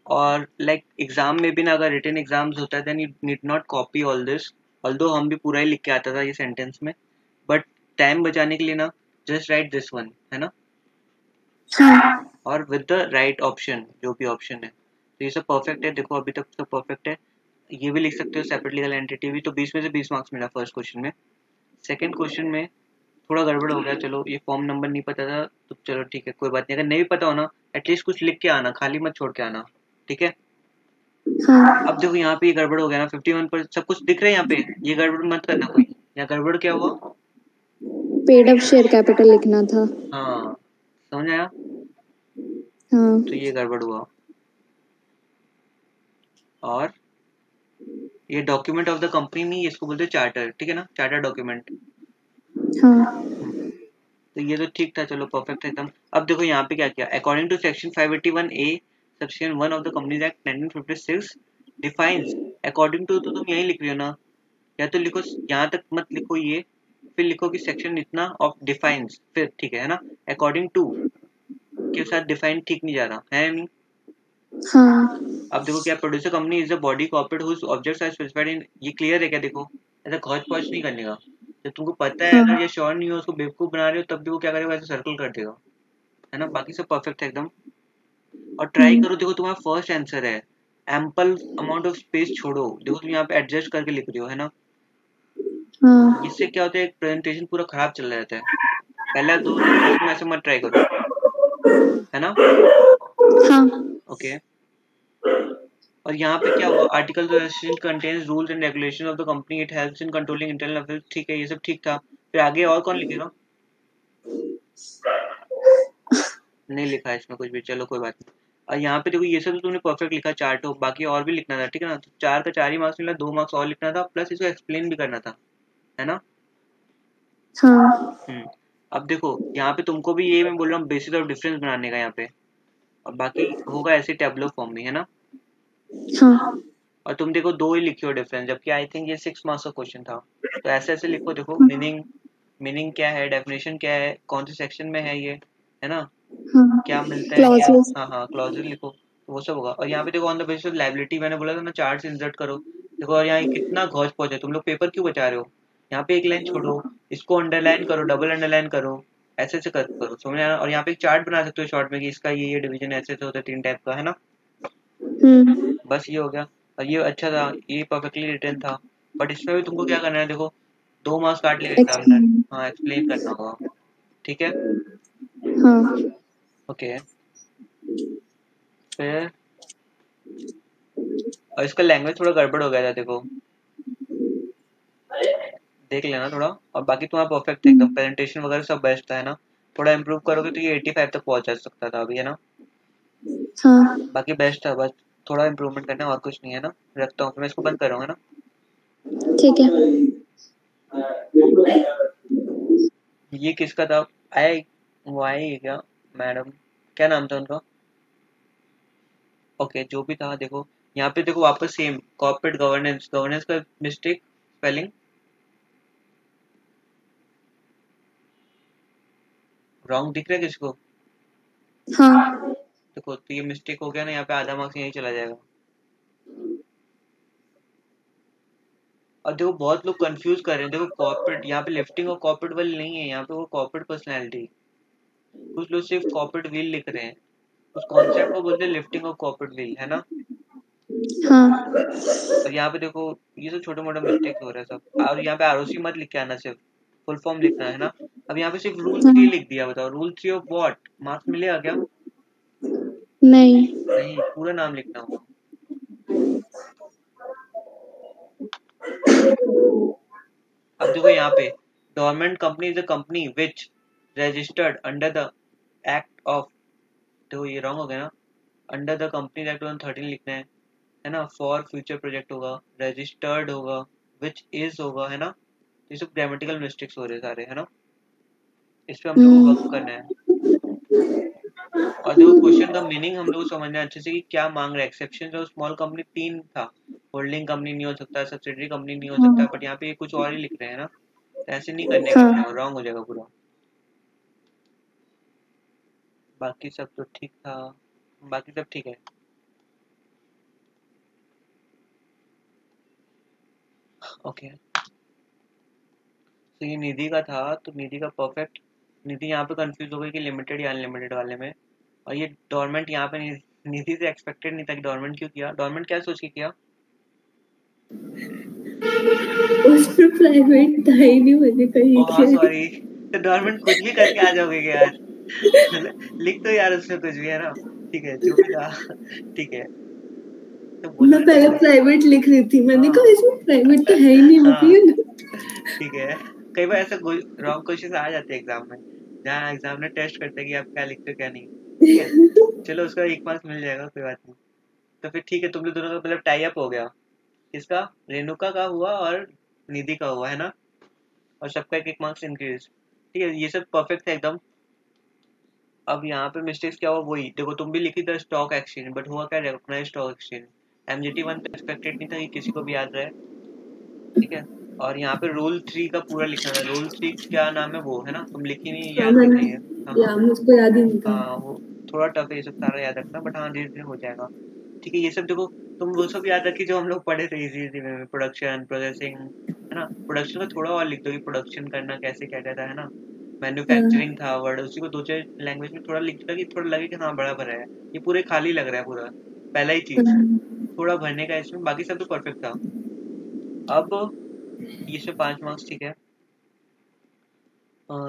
Speaker 1: और लाइक एग्जाम में भी ना अगर रिटन एग्जाम्स होता है then you need not copy all this, although हम भी पूरा ही लिख के आता था ये सेंटेंस में, बट टाइम बचाने के लिए ना जस्ट राइट दिस वन है ना,
Speaker 2: हाँ।
Speaker 1: और विद द राइट ऑप्शन जो भी ऑप्शन है। तो ये सब परफेक्ट है, देखो अभी तक सब परफेक्ट है। ये भी लिख सकते हो सेपरेट लीगल एंटिटी भी, तो 20 में से 20 मार्क्स मिला फर्स्ट क्वेश्चन में। सेकंड क्वेश्चन में थोड़ा गड़बड़ हो गया, चलो ये फॉर्म नंबर नहीं पता था तो चलो ठीक है कोई बात नहीं, अगर नहीं भी पता हो ना एटलीस्ट कुछ लिख के आना, खाली मत छोड़ के आना, ठीक है।
Speaker 2: हाँ।
Speaker 1: अब देखो यहाँ पे ये गड़बड़ हो गया ना, 51 सब कुछ दिख रहा है यहाँ पे, ये गड़बड़ मत करना कोई। यहाँ गड़बड़ क्या हुआ?
Speaker 2: पेड अप शेयर कैपिटल लिखना था।
Speaker 1: हाँ समझ आया,
Speaker 2: हाँ।
Speaker 1: तो ये गड़बड़ हुआ। और ये डॉक्यूमेंट ऑफ द कंपनी नहीं, इसको बोलते हैं चार्टर, ठीक है ना, चार्टर डॉक्यूमेंट।
Speaker 2: हाँ।
Speaker 1: तो ये तो ठीक था, चलो परफेक्ट है एकदम। अब देखो यहाँ पे क्या किया, according to section 581A section 1 of the companies act 1956 defines, according to तो तुम यही लिख रही हो ना, या तो लिखो यहाँ तक मत लिखो ये, फिर लिखो कि सेक्शन इतना ऑफ डिफाइंस, फिर ठीक है ना, अकॉर्डिंग टू के साथ डिफाइन ठीक नहीं जा रहा है नहीं।
Speaker 2: हाँ
Speaker 1: अब देखो क्या, producer company is a body corporate whose objects are specified in, ये क्लियर है क्या? देखो ऐसा घोच पौच नहीं करने का, जब तुमको पता है अगर
Speaker 2: हाँ
Speaker 1: ये श्योर नहीं हो, उसको बेवकूफ बना रहे हो, तब भी वो क्या करेगा, ऐसे सर्कल कर देगा, है ना। बाकी सब परफेक्ट है एकदम। और ट्राई करो, देखो तुम्हारा फर्स्ट आंसर है, एम्पल अमाउंट ऑफ स्पेस छोड़ो, देखो तुम यहाँ पे एडजस्ट करके लिख रहे हो, है ना।
Speaker 2: हाँ
Speaker 1: इससे क्या होता है, प्रेजेंटेशन पूरा खराब चल रहता है। पहला दो तुम ऐसे मत ट्राई करो, है ना।
Speaker 2: हाँ
Speaker 1: ओके। और यहाँ पे क्या हुआ, article contains rules and regulation of the company, it helps in controlling internal affairs, ठीक है, ये सब ठीक था। फिर आगे और कौन लिखेगा? नहीं लिखा है इसमें कुछ भी, चलो कोई बात नहीं। और यहाँ पे देखो ये सब तो तुमने परफेक्ट लिखा, चार्ट हो, बाकी और भी लिखना था, ठीक है ना। तो 4 का 4 ही मार्क्स मिला, 2 मार्क्स और लिखना था, प्लस इसको एक्सप्लेन भी करना था, है ना।
Speaker 2: हाँ
Speaker 1: अब देखो यहाँ पे तुमको भी ये मैं बोल रहा हूँ बेसिस ऑफ डिफरेंस बनाने का यहाँ पे, और बाकी होगा ऐसे टेबलो फॉर्म में, है ना।
Speaker 2: हाँ
Speaker 1: और तुम देखो 2 ही लिखी हो डिफरेंस, जबकि आई थिंक ये 6 मार्क्स का क्वेश्चन था। तो ऐसे ऐसे लिखो, देखो मीनिंग क्या है, डेफिनेशन क्या है, कौन से सेक्शन में है ये, है ना,
Speaker 2: हाँ
Speaker 1: क्या मिलता है क्या।
Speaker 2: क्लॉजेस
Speaker 1: हाँ क्लॉजेस लिखो, तो वो सब होगा। और यहाँ पे देखो on the basis of liability, मैंने बोला था ना चार्ट इंसर्ट करो, देखो। और यहाँ कितना घोष पहुंचे, तुम लोग पेपर क्यों बचा रहे हो, यहाँ पे एक लाइन छोड़ो, इसको अंडरलाइन करो, डबल अंडरलाइन करो, ऐसे ऐसे करो, समझ आया। और यहाँ पे एक चार्ट बना सकते हो शॉर्ट में कि इसका ये डिवीजन ऐसे ऐसे होता है, 3 टाइप का, है ना। बस ये हो गया। और ये अच्छा था, ये परफेक्टली रिटन था। बट इसमें भी तुमको क्या करना है, देखो 2 मार्क्स काट लेगा एग्जामिनर।
Speaker 2: एक्सप्लेन
Speaker 1: हाँ एक्सप्लेन करना होगा, ठीक है।
Speaker 2: हाँ
Speaker 1: ओके। फिर और इसका लैंग्वेज थोड़ा गड़बड़ हो गया था, देखो देख लेना थोड़ा। और बाकी तुम्हारा परफेक्ट है एकदम, प्रेजेंटेशन वगैरह सब बेस्ट था, है ना। थोड़ा इम्प्रूव करोगे तो ये 85 तक पहुंचा सकता था अभी, है ना।
Speaker 2: हाँ
Speaker 1: बाकी बेस्ट था, बस थोड़ा इम्प्रूवमेंट करना है और कुछ नहीं, है ना। रखता हूँ, मैं इसको बंद करूँगा ना।
Speaker 2: ठीक है
Speaker 1: ये किसका था, आई वाई क्या, मैडम क्या नाम था उनका। ओके जो भी था, देखो यहाँ पे देखो वापस सेम कॉर्पोरेट गवर्नेंस, गवर्नेंस का मिस्टेक स्पेलिंग रॉन्ग दिख रहा है किसको?
Speaker 2: हाँ
Speaker 1: देखो तो ये मिस्टेक हो गया ना, यहाँ पे आधा मार्क्स यहीं चला जाएगा। और देखो बहुत लोग कंफ्यूज कर रहे हैं, देखो कॉर्पोरेट यहाँ पे लिफ्टिंग और कॉर्पोरेट वाली नहीं है, यहाँ पे वो कॉर्पोरेट पर्सनैलिटी, कुछ लोग सिर्फ कॉर्पोरेट व्हील लिख रहे हैं, उस कॉन्सेप्ट को बोलते हैं लिफ्टिंग और कॉर्पोरेट व्हील, है ना।
Speaker 2: हाँ
Speaker 1: और यहाँ पे देखो ये सब छोटे मोटे मिस्टेक हो रहे हैं सब। और यहाँ पे आरओसी मत लिख के आना, सिर्फ फुल फॉर्म लिखना है ना। अब यहाँ पे सिर्फ रूल 3
Speaker 2: हाँ
Speaker 1: लिख दिया, बताओ रूल 3 ऑफ व्हाट, मार्क्स मिलेगा क्या?
Speaker 2: नहीं
Speaker 1: नहीं, पूरा नाम लिखना होगा। अब देखो यहाँ पे government company is a company which registered under the act of, देखो ये रॉन्ग हो गया ना, अंडर द कंपनी एक्ट 2013 लिखना है ना। फॉर फ्यूचर प्रोजेक्ट होगा, रजिस्टर्ड होगा, विच इज होगा, है ना। ये सब ग्रामेटिकल मिस्टेक्स हो रहे हैं सारे, है ना। इस पे हम लोग को वर्क करना है। और देखो क्वेश्चन का मीनिंग हम लोग को समझना है अच्छे से कि क्या मांग रहा है। एक्सेप्शन जो स्मॉल कंपनी 3 था, होल्डिंग कंपनी नहीं हो सकता, सब्सिडरी कंपनी नहीं हो सकता, बट यहाँ पे ये कुछ और ही लिख रहे हैं ना, तो ऐसे नहीं करने का अपने को, रॉन्ग हो जाएगा पूरा। बाकी सब तो ठीक था, बाकी सब ठीक है। ओके तो ये निधि का था, तो निधि का परफेक्ट। निधि यहाँ पे कंफ्यूज हो गई कि लिमिटेड या अनलिमिटेड वाले में। और ये डोरमेंट यहाँ पे निधि से एक्सपेक्टेड नहीं था कि डोरमेंट क्यों किया, डोरमेंट क्या सोच के किया।
Speaker 3: उसमें प्राइवेट था ही नहीं, मैंने कहीं
Speaker 1: ओह हाँ
Speaker 3: किया
Speaker 1: सॉरी, तो डोरमेंट कुछ भी करके आ जाओगे क्या यार। लिख तो यार उसमें कुछ भी, है ना। ठीक है जो भी था ठीक है, तो
Speaker 3: मैं
Speaker 1: बोलना
Speaker 3: पहले
Speaker 1: चाहिए।
Speaker 3: प्राइवेट लिख रही थी, मैंने
Speaker 1: हाँ
Speaker 3: कहा इसमें प्राइवेट तो है ही नहीं
Speaker 1: हाँ
Speaker 3: मुझे।
Speaker 1: ठीक है। कई बार ऐसा रॉन्ग क्वेश्चन आ जाते हैं एग्जाम में, जहाँ एग्जामिनर टेस्ट करते हैं कि आप क्या लिखते हो क्या नहीं, ठीक है। चलो उसका 1 मार्क्स मिल जाएगा, कोई बात नहीं। तो फिर ठीक है, तुम लोग दोनों का मतलब टाई अप हो गया। इसका रेणुका का हुआ और निधि का हुआ, है ना। और सबका 1 मार्क्स इंक्रीज, ठीक है, ये सब परफेक्ट है एकदम। अब यहाँ पे मिस्टेक्स क्या हुआ, वही देखो तुम भी लिखी था स्टॉक एक्सचेंज, बट हुआ क्या, रिकॉग्नाइज स्टॉक एक्सचेंज। MGT 1 तो एक्सपेक्टेड नहीं था कि किसी को भी याद रहे, ठीक है। और यहाँ पे रूल 3 का पूरा लिखना था। रूल 3 क्या नाम है वो, है ना? तुम लिखी नहीं,
Speaker 3: हाँ
Speaker 1: याद नहीं
Speaker 3: मैंने
Speaker 1: था ये। हाँ
Speaker 3: या मुझको याद ही नहीं था।
Speaker 1: हाँ, वो थोड़ा टफ है ये सब सारा याद रखना, बट हाँ धीरे धीरे हो जाएगा। ठीक है, ये सब देखो तुम वो सब याद रखी जो हम लोग पढ़े थे इजी इजी में, प्रोडक्शन, प्रोसेसिंग, है ना? प्रोडक्शन का थोड़ा और लिख दो कि प्रोडक्शन करना कैसे क्या कहता है ना। मैन्युफैक्चरिंग था वर्ड, उसी को दो चार लैंग्वेज में थोड़ा लिख दो कि थोड़ा लगे कि हाँ बड़ा भरा है। ये पूरे खाली लग रहा है पूरा, पहला ही चीज थोड़ा भरने का इसमें, बाकी सब तो परफेक्ट था। अब इसमें 5 मार्क्स, ठीक है।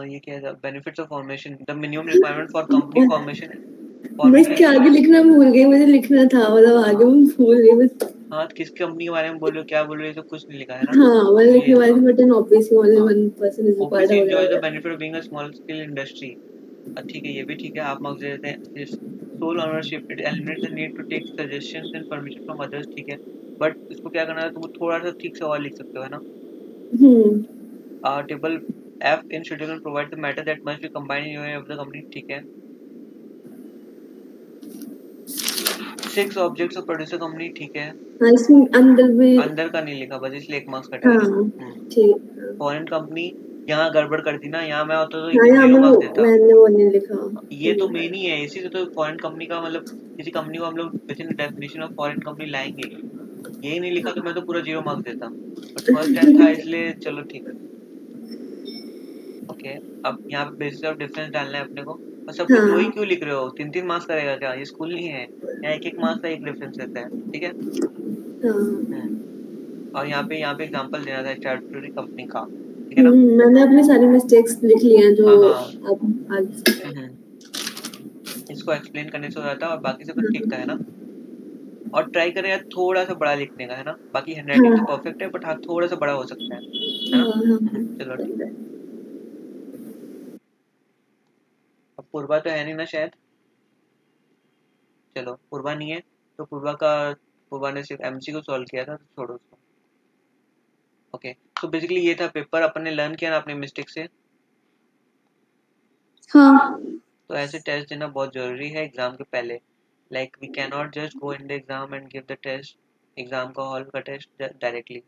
Speaker 1: ये क्या है? Benefits of formation, the minimum requirement for company formation.
Speaker 3: मैं इसके आगे लिखना भूल गई, मुझे लिखना था मतलब आगे मैं भूल गई बस।
Speaker 1: हाँ, किस कंपनी के बारे में बोल रहे हो, क्या बोल रहे हो, ये सब कुछ नहीं लिखा है ना।
Speaker 3: हाँ मैं लिखने
Speaker 1: ये
Speaker 3: वाली थी बट इन ऑब्वियसली ओनली
Speaker 1: हाँ,
Speaker 3: 1% is required
Speaker 1: obviously enjoy the
Speaker 3: वगैरह।
Speaker 1: benefit of being a small scale industry। ठीक है, ये भी ठीक है, आप मार्क्स दे देते हैं। Sole ownership, it eliminates the need to take suggestions and permission from others, ठीक है। बट इसको क्या करना है, तुम थोड़ा सा ठीक से और लिख सकते हो, है ना? Table F in schedule and provide the matter that must be combined in your of the company, ठीक है। 6 objects of producer company, ठीक है।
Speaker 3: हाँ इसमें अंदर में
Speaker 1: अंदर का नहीं लिखा बस, इसलिए 1 मार्क्स कटेगा।
Speaker 3: हाँ ठीक है।
Speaker 1: फॉरेन कंपनी, यहाँ गड़बड़ कर दी ना, यहाँ मैं होता तो
Speaker 3: हाँ
Speaker 1: एकदम
Speaker 3: यहाँ
Speaker 1: 0 मार्क्स देता।
Speaker 3: मैंने वो नहीं लिखा।
Speaker 1: ये तो मेन ही है, इसी से तो फॉरेन कंपनी का मतलब किसी कंपनी को हम लोग with in definition of foreign company लाएंगे ही। यही नहीं लिखा तो मैं तो पूरा 0 मार्क्स देता, बट फर्स्ट टाइम था इसलिए चलो ठीक है। ओके, अब यहाँ पे बेसिस ऑफ डिफरेंस डालना है अपने को, और सब कुछ 2 ही क्यों लिख रहे हो? 3-3 मार्क्स करेगा क्या? ये स्कूल नहीं है, यहाँ 1-1 मार्क्स का एक डिफरेंस रहता है, ठीक है। और यहाँ पे एग्जांपल देना था स्टैट्यूटरी कंपनी का, ठीक है ना।
Speaker 3: मैंने अपनी सारी मिस्टेक्स लिख ली हैं जो अब आज
Speaker 1: इसको एक्सप्लेन करने से हो जाता है, और बाकी सब तो ठीक था, है ना। और ट्राई करें यार थोड़ा सा बड़ा लिखने का, है ना। बाकी हैंडराइटिंग तो परफेक्ट है, बट हाँ थोड़ा सा बड़ा हो सकता है ना। चलो ठीक है। अब पूर्वा तो है नहीं ना शायद, चलो पूर्वा नहीं है तो पूर्वा ने सिर्फ एमसी को सॉल्व किया था, तो छोड़ो उसको। ओके, तो बेसिकली ये था पेपर, अपन ने लर्न किया ना अपने मिस्टेक से।
Speaker 2: हाँ
Speaker 1: तो ऐसे टेस्ट देना बहुत जरूरी है एग्जाम के पहले। Like we can not just go in the exam and give the test, exam का हॉल का टेस्ट डायरेक्टली।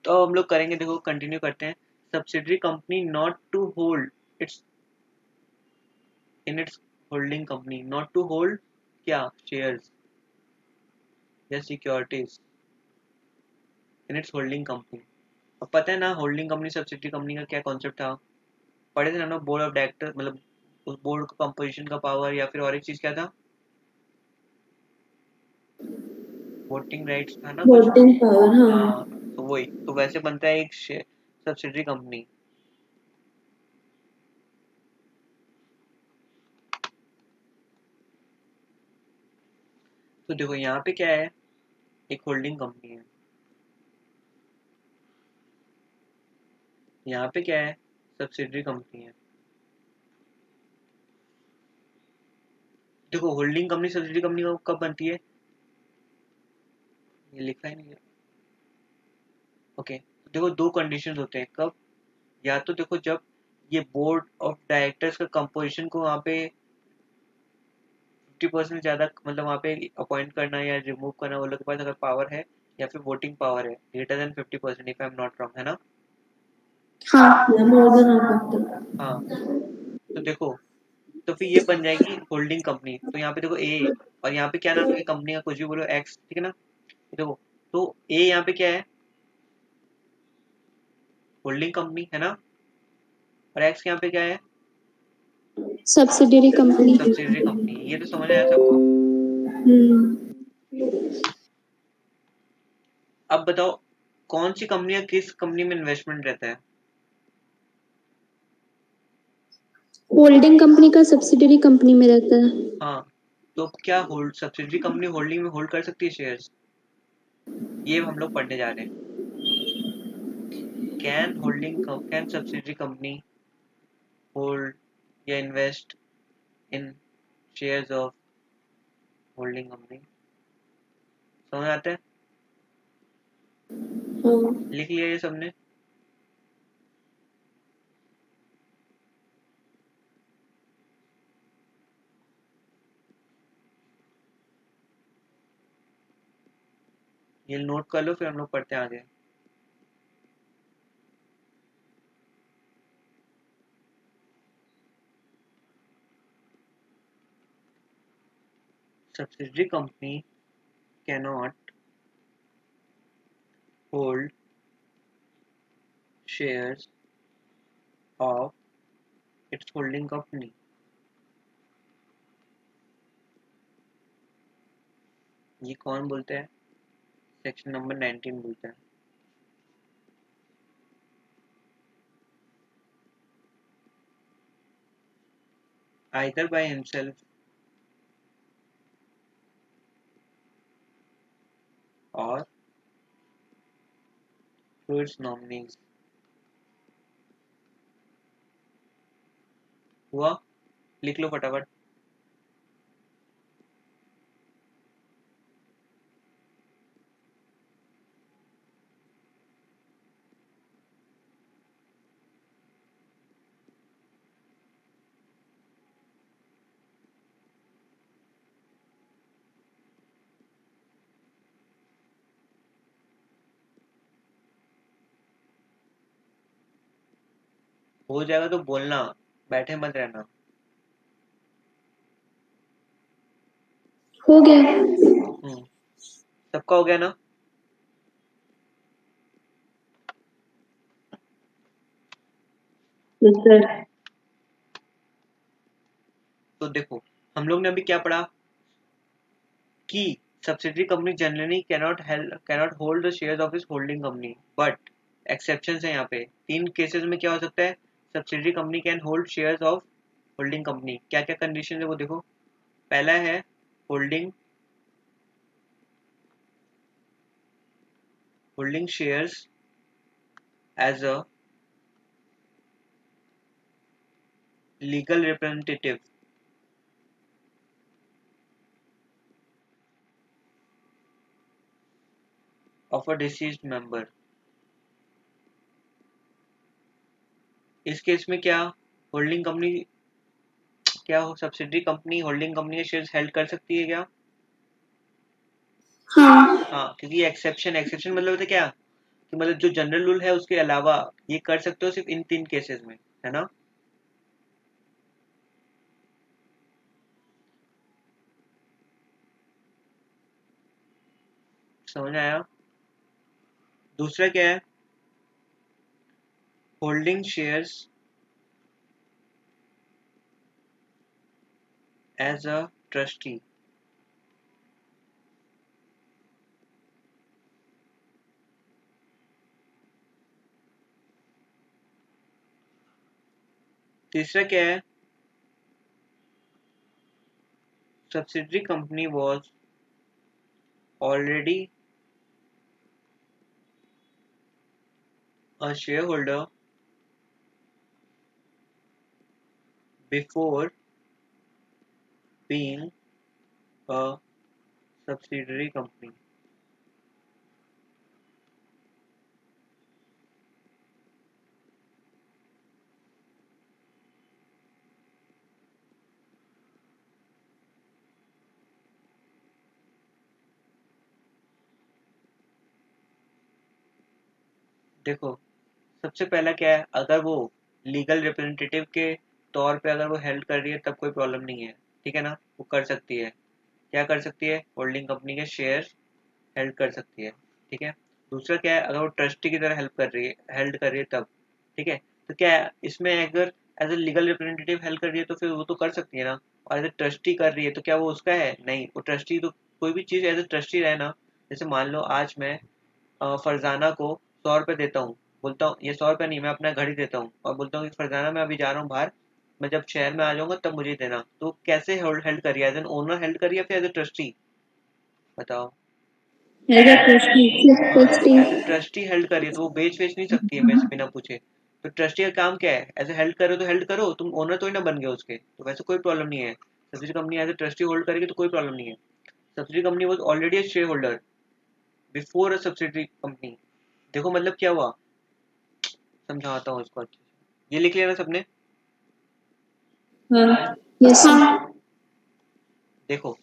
Speaker 1: तो अब हम लोग करेंगे, देखो कंटिन्यू करते हैं। Subsidiary company not to hold its in its holding company, not to hold क्या, शेयर्स या securities in its holding company. अब पता है ना होल्डिंग कंपनी सब्सिडरी कंपनी का क्या कॉन्सेप्ट था, पढ़े थे ना हम लोग। बोर्ड ऑफ डायरेक्टर, मतलब उस बोर्ड का कंपोजिशन का पावर, या फिर और एक चीज क्या था, वोटिंग राइट्स था ना कुछ।
Speaker 3: Voting power.
Speaker 1: हाँ, तो वही तो वैसे बनता है एक सब्सिडरी कंपनी। तो देखो यहाँ पे क्या है, एक होल्डिंग कंपनी है, यहाँ पे क्या है, सब्सिडरी कंपनी है। देखो होल्डिंग कंपनी सब्सिडरी कंपनी कब बनती है, ये लिखा ही नहीं है। ओके, तो देखो 2 कंडीशंस होते हैं कब, या तो देखो जब ये बोर्ड ऑफ डायरेक्टर्स का कंपोजिशन को वहाँ पे 50% ज्यादा, मतलब वहाँ पे अपॉइंट करना या रिमूव करना वो लोग के पास अगर पावर है, या फिर वोटिंग पावर है greater than 50%, if I am not wrong, है ना।
Speaker 2: हाँ
Speaker 1: हाँ, तो देखो तो फिर ये बन जाएगी होल्डिंग कंपनी। तो यहाँ पे देखो ए, और यहाँ पे क्या नाम है कंपनी का, कुछ भी बोलो एक्स, ठीक है ना। देखो तो ए यहाँ पे क्या है, होल्डिंग कंपनी, है ना। और एक्स यहाँ पे क्या है,
Speaker 2: सब्सिडियरी कंपनी।
Speaker 1: Subsidiary company. ये तो समझ आया सबको। अब बताओ कौन सी कंपनी या किस कंपनी में इन्वेस्टमेंट रहता है।
Speaker 2: होल्डिंग कंपनी का सब्सिडियरी कंपनी में रहता है।
Speaker 1: हाँ, तो क्या होल्ड सब्सिडियरी कंपनी होल्डिंग में होल्ड कर सकती है शेयर्स, ये हम लोग पढ़ने जा रहे हैं। कैन सब्सिडियरी कंपनी होल्ड या invest in shares of holding company, समझ आता है। लिख लिया ये सबने। ये नोट कर लो, फिर हम लोग पढ़ते हैं आगे। subsidiary company cannot hold shares of its holding company. ये कौन बोलते हैं? सेक्शन नंबर 19 बोलता है। Either by himself or through its nominees। हुआ? लिख लो फटाफट। हो जाएगा तो बोलना, बैठे मत रहना।
Speaker 2: हो गया।
Speaker 1: सबका हो गया ना? तो देखो हम लोग ने अभी क्या पढ़ा कि subsidiary company generally cannot hold the shares of is holding company, but exceptions है यहाँ पे। 3 केसेस में क्या हो सकता है? Subsidiary company can hold shares of holding company. क्या क्या कंडीशन है वो देखो। पहला है holding shares as a legal representative of a deceased member। इस केस में क्या होल्डिंग कंपनी, क्या सब्सिडरी कंपनी होल्डिंग कंपनी के शेयर्स हेल्ड कर सकती है क्या? हाँ, क्योंकि एक्सेप्शन मतलब होता है क्या कि मतलब जो जनरल रूल है उसके अलावा ये कर सकते हो सिर्फ इन 3 केसेस में, है ना? समझ आया? दूसरा क्या है? Holding shares as a trustee. तीसरा क्या है? Subsidiary company was already a shareholder before being a subsidiary company। देखो सबसे पहला क्या है, अगर वो लीगल रिप्रेजेंटेटिव के तौर पे अगर वो हेल्ड कर रही है तब कोई प्रॉब्लम नहीं है, ठीक है ना? वो कर सकती है। क्या कर सकती है? होल्डिंग कंपनी के शेयर हेल्ड कर सकती है, ठीक है। दूसरा क्या है, अगर वो ट्रस्टी की तरह हेल्ड कर रही है तब, ठीक है। तो क्या है इसमें, अगर as a legal representative held कर रही है तो फिर वो तो कर सकती है ना। और एज ए ट्रस्टी कर रही है तो क्या वो उसका है? नहीं, वो ट्रस्टी तो कोई भी चीज़ एज ए ट्रस्टी रहे ना। जैसे मान लो आज मैं फरजाना को 100 रुपये देता हूँ, बोलता हूँ ये 100 रुपये नहीं, मैं अपना घड़ी देता हूँ और बोलता हूँ कि फरजाना मैं अभी जा रहा हूँ बाहर, मैं जब शहर में आ जाऊंगा तब मुझे देना। तो कैसे हेल्ड करिए? एज एन ओनर हेल्ड करिए या फिर एज ए ट्रस्टी? बताओ। ट्रस्टी हेल्ड करिए तो वो बेच नहीं सकती है मेरे से बिना पूछे। तो ट्रस्टी का काम क्या है? ऐसे हेल्ड करो तो हेल्ड करो, तुम ओनर तो ही ना बन गए उसके, तो वैसे कोई प्रॉब्लम नहीं है। Subsidy company as a trustee hold करेगी तो कोई प्रॉब्लम नहीं है। Subsidy company was already a shareholder before a subsidy company. देखो मतलब क्या हुआ, समझाता हूँ इसको अच्छे से। ये लिख लिया ना सबने?
Speaker 2: Yes sir.
Speaker 1: देखो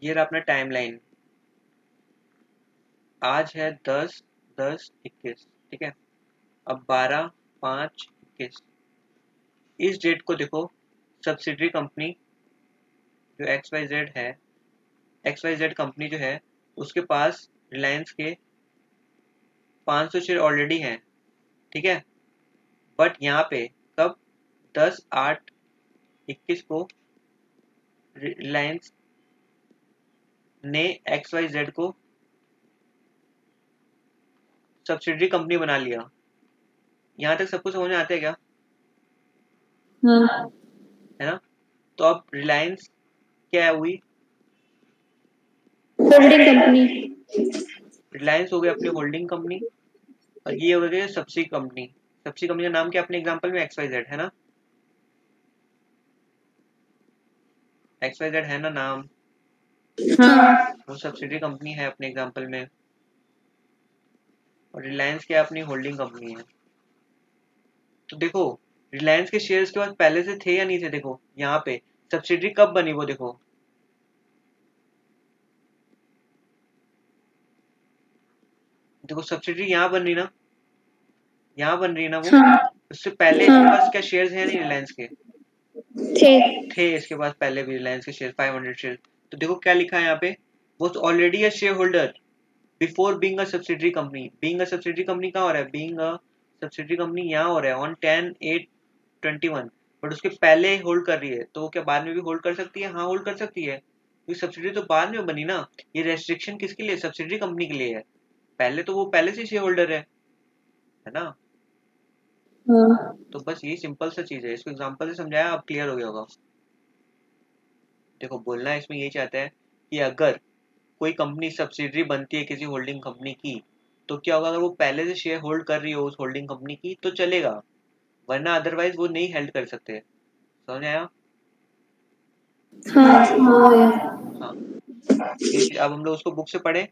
Speaker 1: ये रहा अपना टाइमलाइन। आज है 10/10/21, ठीक है। अब 12/5/21 इस डेट को देखो, सब्सिडरी कंपनी जो XYZ है, XYZ कंपनी जो है उसके पास रिलायंस के 500 शेयर ऑलरेडी हैं, ठीक है। बट यहाँ पे कब 10/8/21 को रिलायंस ने XYZ को सब्सिडरी कंपनी बना लिया। यहाँ तक सबको समझ में आता है क्या?
Speaker 3: हाँ
Speaker 1: है ना। तो अब रिलायंस क्या हुई?
Speaker 2: Holding company.
Speaker 1: रिलायंस हो गई अपनी होल्डिंग कंपनी और ये हो गई सब्सिडी कंपनी। सब्सिडी कंपनी का नाम क्या अपने एग्जांपल में XYZ है ना, XYZ है ना नाम,
Speaker 3: हाँ
Speaker 1: वो सब्सिडी कंपनी है अपने एग्जांपल में। और रिलायंस क्या अपनी होल्डिंग कंपनी है। तो देखो रिलायंस के शेयर्स के पास पहले से थे या नहीं थे? देखो यहाँ पे सब्सिडी कब बनी वो देखो, देखो सब्सिडी यहाँ बन रही ना, यहाँ बन रही है ना वो।
Speaker 3: हाँ
Speaker 1: उससे पहले इसके पास क्या शेयर्स हैं नहीं रिलायंस के? थे इसके पास पहले भी रिलायंस के शेयर 500 शेयर। तो देखो क्या लिखा है यहाँ पे, was already a share holder before being a subsidiary company. Being a subsidiary company कहाँ हो रहा है? बीइंग अ सब्सिडरी कंपनी यहाँ हो रहा है ऑन 10/8/21। बट उसके पहले होल्ड कर रही है, तो वो क्या बाद में भी होल्ड कर सकती है? हाँ होल्ड कर सकती है, क्योंकि सब्सिडरी तो बाद में बनी ना। ये रेस्ट्रिक्शन किसके लिए? सब्सिडरी कंपनी के लिए है। पहले तो वो पहले से शेयर होल्डर है ना।
Speaker 3: हाँ
Speaker 1: तो बस ये सिंपल सा चीज है, इसको एग्जांपल से समझाया, अब क्लियर हो गया होगा। देखो बोलना इसमें ये चाहता है कि अगर कोई कंपनी सब्सिडरी बनती है किसी होल्डिंग कंपनी की, तो क्या होगा? अगर वो पहले से शेयर होल्ड कर रही हो उस होल्डिंग कंपनी की तो चलेगा, वरना अदरवाइज वो नहीं हेल्ड कर सकते। समझ आया?
Speaker 3: हाँ हाँ
Speaker 1: हाँ ये चीज अब हम लोग उसको बुक से पढ़े।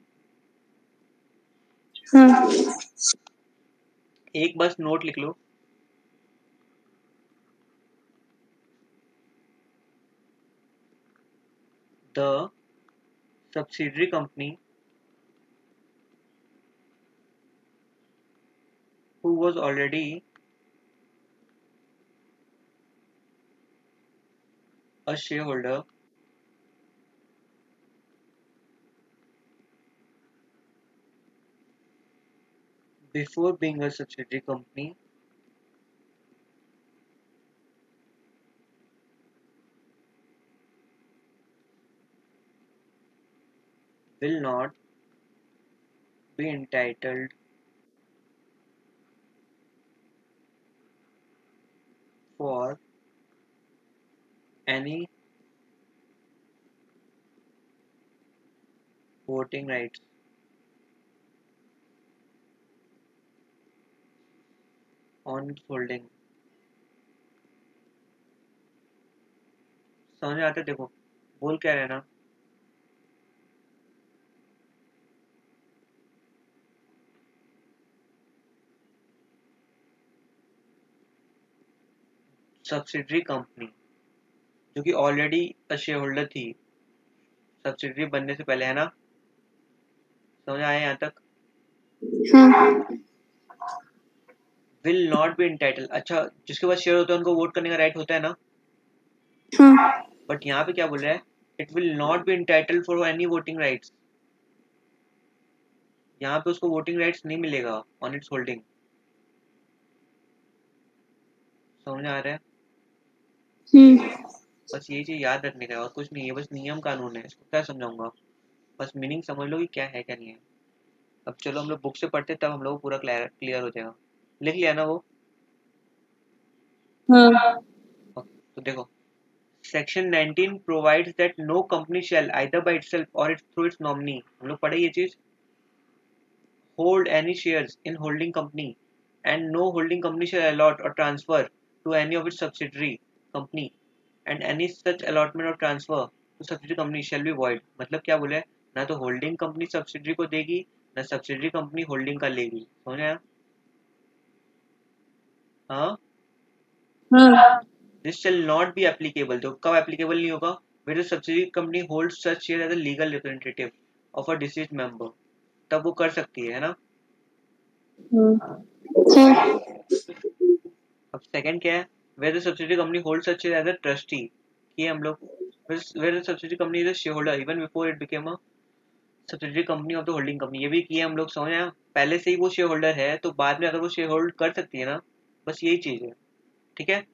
Speaker 3: हाँ
Speaker 1: एक बस नोट लिख लो, the subsidiary company who was already a shareholder before being a subsidiary company will not be entitled for any voting rights on its holding। समझ में आता है? देखो बोल क्या रहे हैं ना, सब्सिडरी कंपनी जो कि ऑलरेडी अ शेयर होल्डर थी सब्सिडरी बनने से पहले, है ना। समझ आया यहाँ तक?
Speaker 3: हाँ
Speaker 1: विल नॉट बी इंटाइटल, अच्छा जिसके पास शेयर होता है उनको वोट करने का राइट होता है ना।
Speaker 3: हाँ
Speaker 1: बट यहाँ पे क्या बोल रहा है? It will not be entitle for any voting rights. यहाँ पे उसको वोटिंग राइट्स नहीं मिलेगा ऑन इट्स होल्डिंग। समझ आ रहा है? बस ये चीज याद रखने का है और कुछ नहीं है, बस नियम कानून है, इसको क्या समझाऊंगा, बस मीनिंग समझ लो कि क्या है क्या नहीं है। अब चलो हम लोग बुक से पढ़ते तब हम लोग पूरा क्लियर हो जाएगा। लिख लिया ना वो?
Speaker 3: हाँ
Speaker 1: तो देखो section 19 provides that no company shall either by itself or its through its nominee, हम लोग पढ़े ये चीज, hold any shares in holding company and no holding company shall allot or transfer to any of its subsidiary company and any such allotment or transfer to subsidiary company shall be void. मतलब क्या बोले, ना तो holding company subsidiary को देगी ना subsidiary company holding का लेगी। समझ आया? हाँ
Speaker 3: हाँ
Speaker 1: this shall not be applicable, तो कब एप्लीकेबल नहीं होगा? Where the subsidiary company holds such share as a legal representative of a deceased member, तब वो कर सकती है ना।
Speaker 3: हाँ
Speaker 1: अब सेकंड क्या है? Where the subsidiary company holds such share as a trustee, ये हम लोग where the subsidiary company is a shareholder even before it became a subsidiary company of the holding company। ये भी किया हम लोग, समझ आया? पहले से ही वो शेयर होल्डर है तो बाद में अगर वो शेयर होल्ड कर सकती है ना, बस यही चीज है। ठीक है,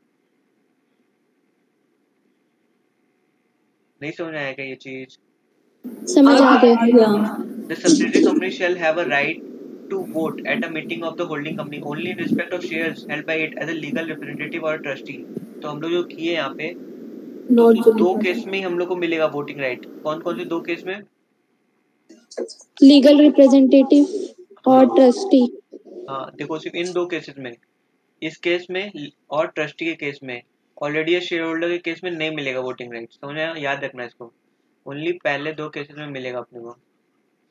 Speaker 1: नहीं समझ आया क्या ये चीज?
Speaker 2: समझ आ गया।
Speaker 1: The subsidiary company shall have a right to vote at a meeting of the holding company only in respect of shares held by it as a legal representative or a trustee। तो हम लोग जो किए यहाँ पे, तो दो case में हम लोग को मिलेगा वोटिंग राइट। कौन कौन से दो केस में?
Speaker 2: लीगल रिप्रेजेंटेटिव और ट्रस्टी।
Speaker 1: हाँ देखो, सिर्फ इन दो केसेस में, इस केस में और ट्रस्टी के केस में। ऑलरेडी शेयर होल्डर के केस में नहीं मिलेगा वोटिंग राइट, समझ आया? याद रखना इसको, ओनली पहले दो केसेस में मिलेगा अपने को।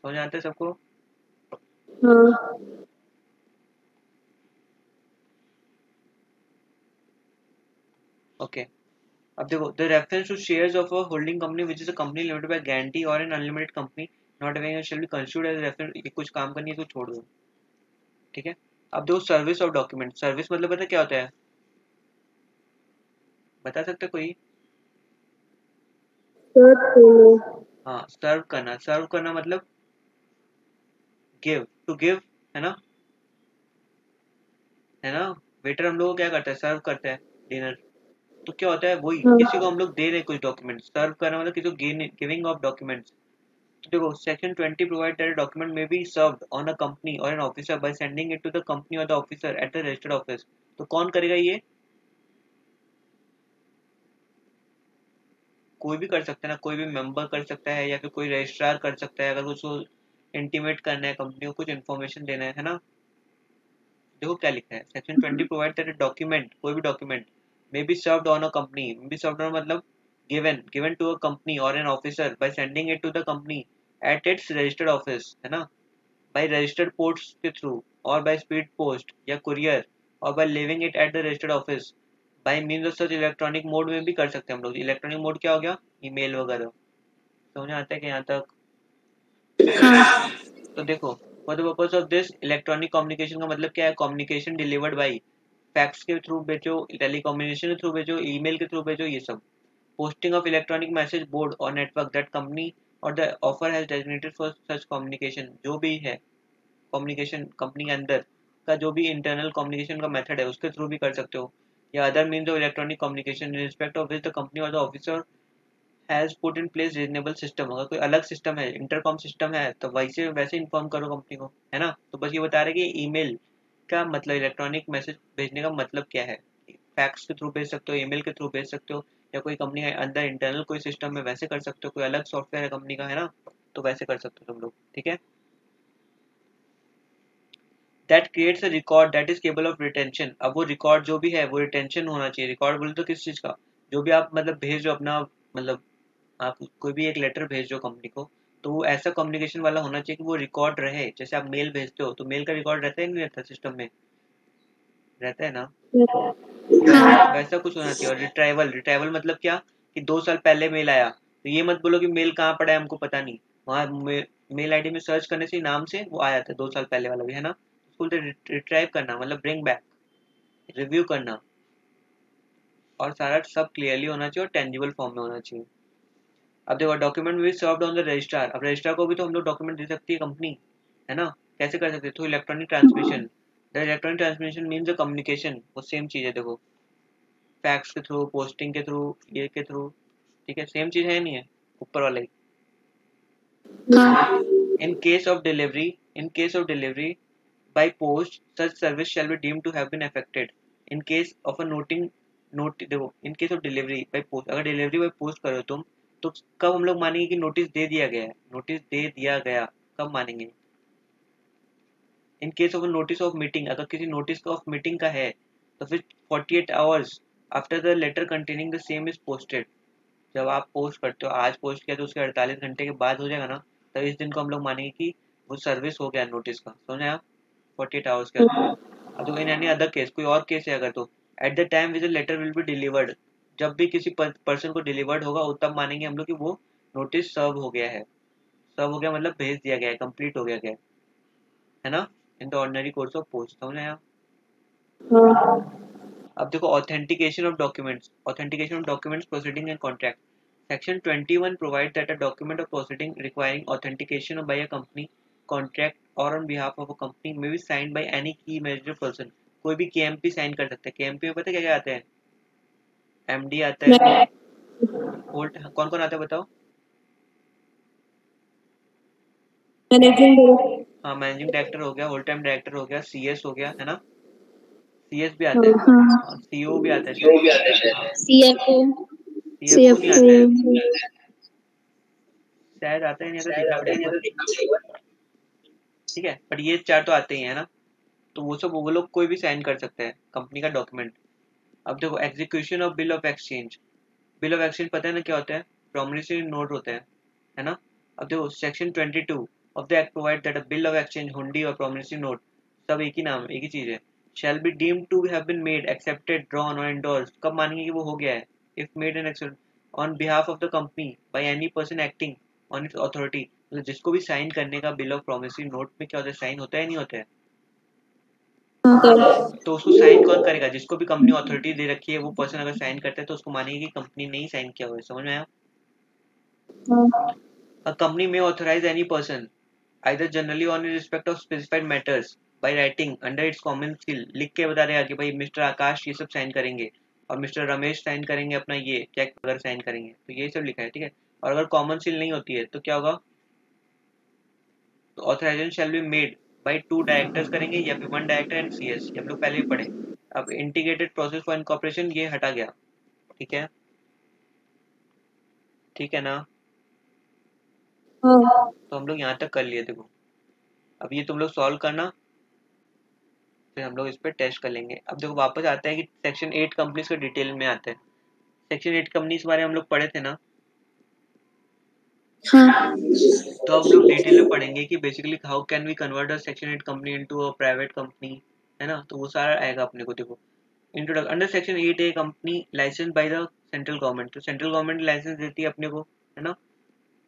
Speaker 1: समझ आता है सबको?
Speaker 2: हाँ।
Speaker 1: ओके, अब देखो, the reference to shares of a holding company which is a company limited by guarantee or an unlimited company not having shall be considered as reference. ये कुछ काम करनी है तो छोड़ दो। ठीक है, अब देखो सर्विस ऑफ डॉक्यूमेंट। सर्विस मतलब पता क्या होता है? बता सकते कोई? हाँ, सर्व करना। सर्व करना मतलब गिव, टू गिव, है ना? है ना? वेटर हम लोग को क्या करता है? सर्व करता है डिनर। तो क्या होता है, वही किसी को हम लोग दे रहे हैं कुछ डॉक्यूमेंट। सर्व करना मतलब किसी को गिविंग ऑफ डॉक्यूमेंट्स। तो देखो, section 20 provide that document may be served on a company और an officer by sending it to the company or the officer at the registered office. तो कौन करेगा ये? कोई भी कर सकता है ना, कोई भी मेंबर कर सकता है या फिर कोई रजिस्ट्रार कर सकता है, अगर उसको इंटीमेट करना है कंपनी को, कुछ इन्फॉर्मेशन देना है ना। देखो क्या लिखा है, सेक्शन 20 प्रोवाइड दैट डॉक्यूमेंट, कोई भी document may be served on a company. May be served on मतलब गिवन टू अ कंपनी और an officer by sending it to the company at its registered office, है ना? By registered post के through और by speed post या courier और by leaving it at the registered office by means of such electronic mode में भी कर सकते हैं हम लोग। इलेक्ट्रॉनिक मोड क्या हो गया? ईमेल वगैरह। समझ आता है कि यहाँ तक? तो देखो, for the purpose of this electronic communication का मतलब क्या है? कम्युनिकेशन डिलीवर्ड बाई फैक्स के थ्रू भेजो, टेलीकम्युनिकेशन के थ्रू भेजो, ईमेल के थ्रू भेजो, ये सब। Posting of electronic message board और network that company or the offer has designated for such communication. जो भी है कम्युनिकेशन कंपनी के अंदर का, जो भी इंटरनल कम्युनिकेशन का मेथड है उसके थ्रू भी कर सकते हो, या other means of electronic communication in respect of which the company or the officer has put in place reasonable system. अगर कोई अलग सिस्टम है, इंटरकॉम सिस्टम है, तो वैसे वैसे इन्फॉर्म करो कंपनी को, है ना? तो बस ये बता रहे कि ईमेल का मतलब, इलेक्ट्रॉनिक मैसेज भेजने का मतलब क्या है। फैक्स के थ्रू भेज सकते हो, ईमेल के थ्रू भेज सकते हो, या कोई कंपनी के अंदर इंटरनल कोई सिस्टम है वैसे कर सकते हो, कोई अलग सॉफ्टवेयर है कंपनी का, है ना, तो वैसे कर सकते हो तुम लोग। ठीक है, that creates a record that is cable of retention. अब वो रिकॉर्ड जो भी है वो रिटेंशन होना चाहिए। रिकॉर्ड बोले तो किस चीज का? जो भी आप मतलब भेज दो अपना, मतलब आप कोई भी एक लेटर भेज दो कंपनी को, तो वो ऐसा कम्युनिकेशन वाला होना चाहिए कि वो रिकॉर्ड रहे। जैसे आप मेल भेजते हो तो मेल का रिकॉर्ड रहता है नहीं रहता? सिस्टम में रहता है ना? वैसा कुछ होना चाहिए। और रिट्राइवल, रिट्राइवल मतलब क्या? कि 2 साल पहले मेल आया, तो ये मत बोलो कि मेल कहाँ पड़ा है हमको पता नहीं। वहाँ मेल आईडी में सर्च करने से नाम से वो आया था 2 साल पहले वाला भी, है ना? उसको रिट्राइव करना मतलब ब्रिंग बैक, रिव्यू करना, और सारा सब क्लियरली होना चाहिए और टेंजिबल फॉर्म में होना चाहिए। अब देखो, डॉक्यूमेंट भी सर्व्ड ऑन द रजिस्ट्रार। अब रजिस्ट्रार को भी तो हम लोग डॉक्यूमेंट दे सकती है कंपनी, है ना? कैसे कर सकते हैं? Through electronic transmission. The electronic transmission means the communication, वो सेम चीज है। देखो, फैक्स के थ्रू, पोस्टिंग के थ्रू, ये के थ्रू, ठीक है, सेम चीज है नहीं है? ऊपर वाले। इन case of delivery, in case of delivery by post such service shall be deemed to have been affected in case of a note देखो, in case of delivery by post, अगर डिलीवरी बाय पोस्ट करो तुम, तो कब हम लोग मानेंगे कि नोटिस दे दिया गया है? नोटिस दे दिया गया कब मानेंगे? इन case of notice of meeting, अगर किसी नोटिस ऑफ मीटिंग का है तो फिर 48 hours after the letter containing the same is posted. जब आप पोस्ट करते हो, आज पोस्ट किया तो उसके 48 घंटे के बाद हो जाएगा ना, तब इस दिन को हम लोग मानेंगे कि वो सर्विस हो गया नोटिस का। समझे आप? 48 आवर्स के अंदर। अब तो इन एनी अदर केस, कोई और केस है अगर, तो at the time which the letter will be delivered, जब भी किसी पर्सन को डिलीवर्ड होगा वो तब मानेंगे हम लोग कि वो नोटिस सर्व हो गया है। सर्व हो गया मतलब भेज दिया गया है, कंप्लीट हो गया है ना? In the ordinary course of post. समझ आया? अब देखो, authentication of documents. Authentication of documents, proceeding and contract. Section 21 provides that a document of proceeding requiring authentication by a company, contract or on behalf of a company may be signed by any key measure person. कोई भी KMP sign कर सकता है. KMP में पता है क्या क्या आता है? MD आता है. होल्ड कौन कौन आता है बताओ?
Speaker 3: मैनेजिंग डायरेक्टर,
Speaker 1: हाँ, मैनेजिंग डायरेक्टर हो गया, होल टाइम डायरेक्टर हो गया, CS हो गया, है ना? CS भी आता है,
Speaker 2: हाँ
Speaker 1: CO भी आता है शायद. हाँ,
Speaker 2: CFO
Speaker 1: CFO नहीं आता है, शायद आता है, नहीं तो देखना पड़ेगा. ठीक है, बट ये 4 तो आते ही है ना. तो वो सब वो लोग कोई भी साइन कर सकते हैं कंपनी का डॉक्यूमेंट. अब देखो execution of bill of exchange. Bill of exchange पता है ना क्या होता है? प्रॉमिसरी नोट होता है ना. अब देखो section 22 of the act provide that a bill of exchange, हुंडी और प्रॉमिसरी नोट सब एक ही नाम, एक ही चीज है. Shall be deemed to have been made, accepted, drawn और एंडोर्स्ड. कब मानेंगे कि वो हो गया है? If made and accepted on behalf of the company by any person acting on its authority. मतलब जिसको भी साइन करने का बिल ऑफ प्रॉमिसरी नोट में क्या होता है, साइन होता है नहीं होता है? तो उसको साइन कौन करेगा? जिसको भी कंपनी अथॉरिटी दे रखी है वो पर्सन अगर साइन करता है तो उसको मानेंगे कि कंपनी ने ही साइन किया हुआ है. समझ में आया? A company may authorize any person, either generally or in respect of specified matters, by writing under its common seal. लिख के बता देगा कि भाई मिस्टर आकाश ये सब साइन करेंगे और मिस्टर रमेश साइन करेंगे अपना ये चेक अगर साइन करेंगे, तो ये सब लिखा है. ठीक है. और अगर कॉमन सील नहीं होती है तो क्या होगा? तो authorization shall be made by 2 directors करेंगे या फिर 1 डायरेक्टर एंड CS. ये हम लोग पहले ही पढ़े. अब इंटीग्रेटेड प्रोसेस फॉर इनकॉर्पोरेशन ये हटा गया. ठीक है, ठीक है ना. तो हम लोग यहाँ तक कर लिए. देखो अब ये तुम लोग सॉल्व करना, फिर हम लोग इस पर टेस्ट कर लेंगे. अब देखो वापस आता है कि सेक्शन 8 कंपनीज के डिटेल में आता है. सेक्शन 8 कंपनीज बारे में हम लोग पढ़े थे ना.
Speaker 2: हाँ
Speaker 1: तो अब हम लोग डिटेल में पढ़ेंगे कि basically how can we convert a section 8 company into a private company, है ना. तो वो सारा आएगा अपने को. देखो introduction. Under section 8 a company licence by the central government. तो सेंट्रल गवर्नमेंट लाइसेंस देती है अपने को, है ना.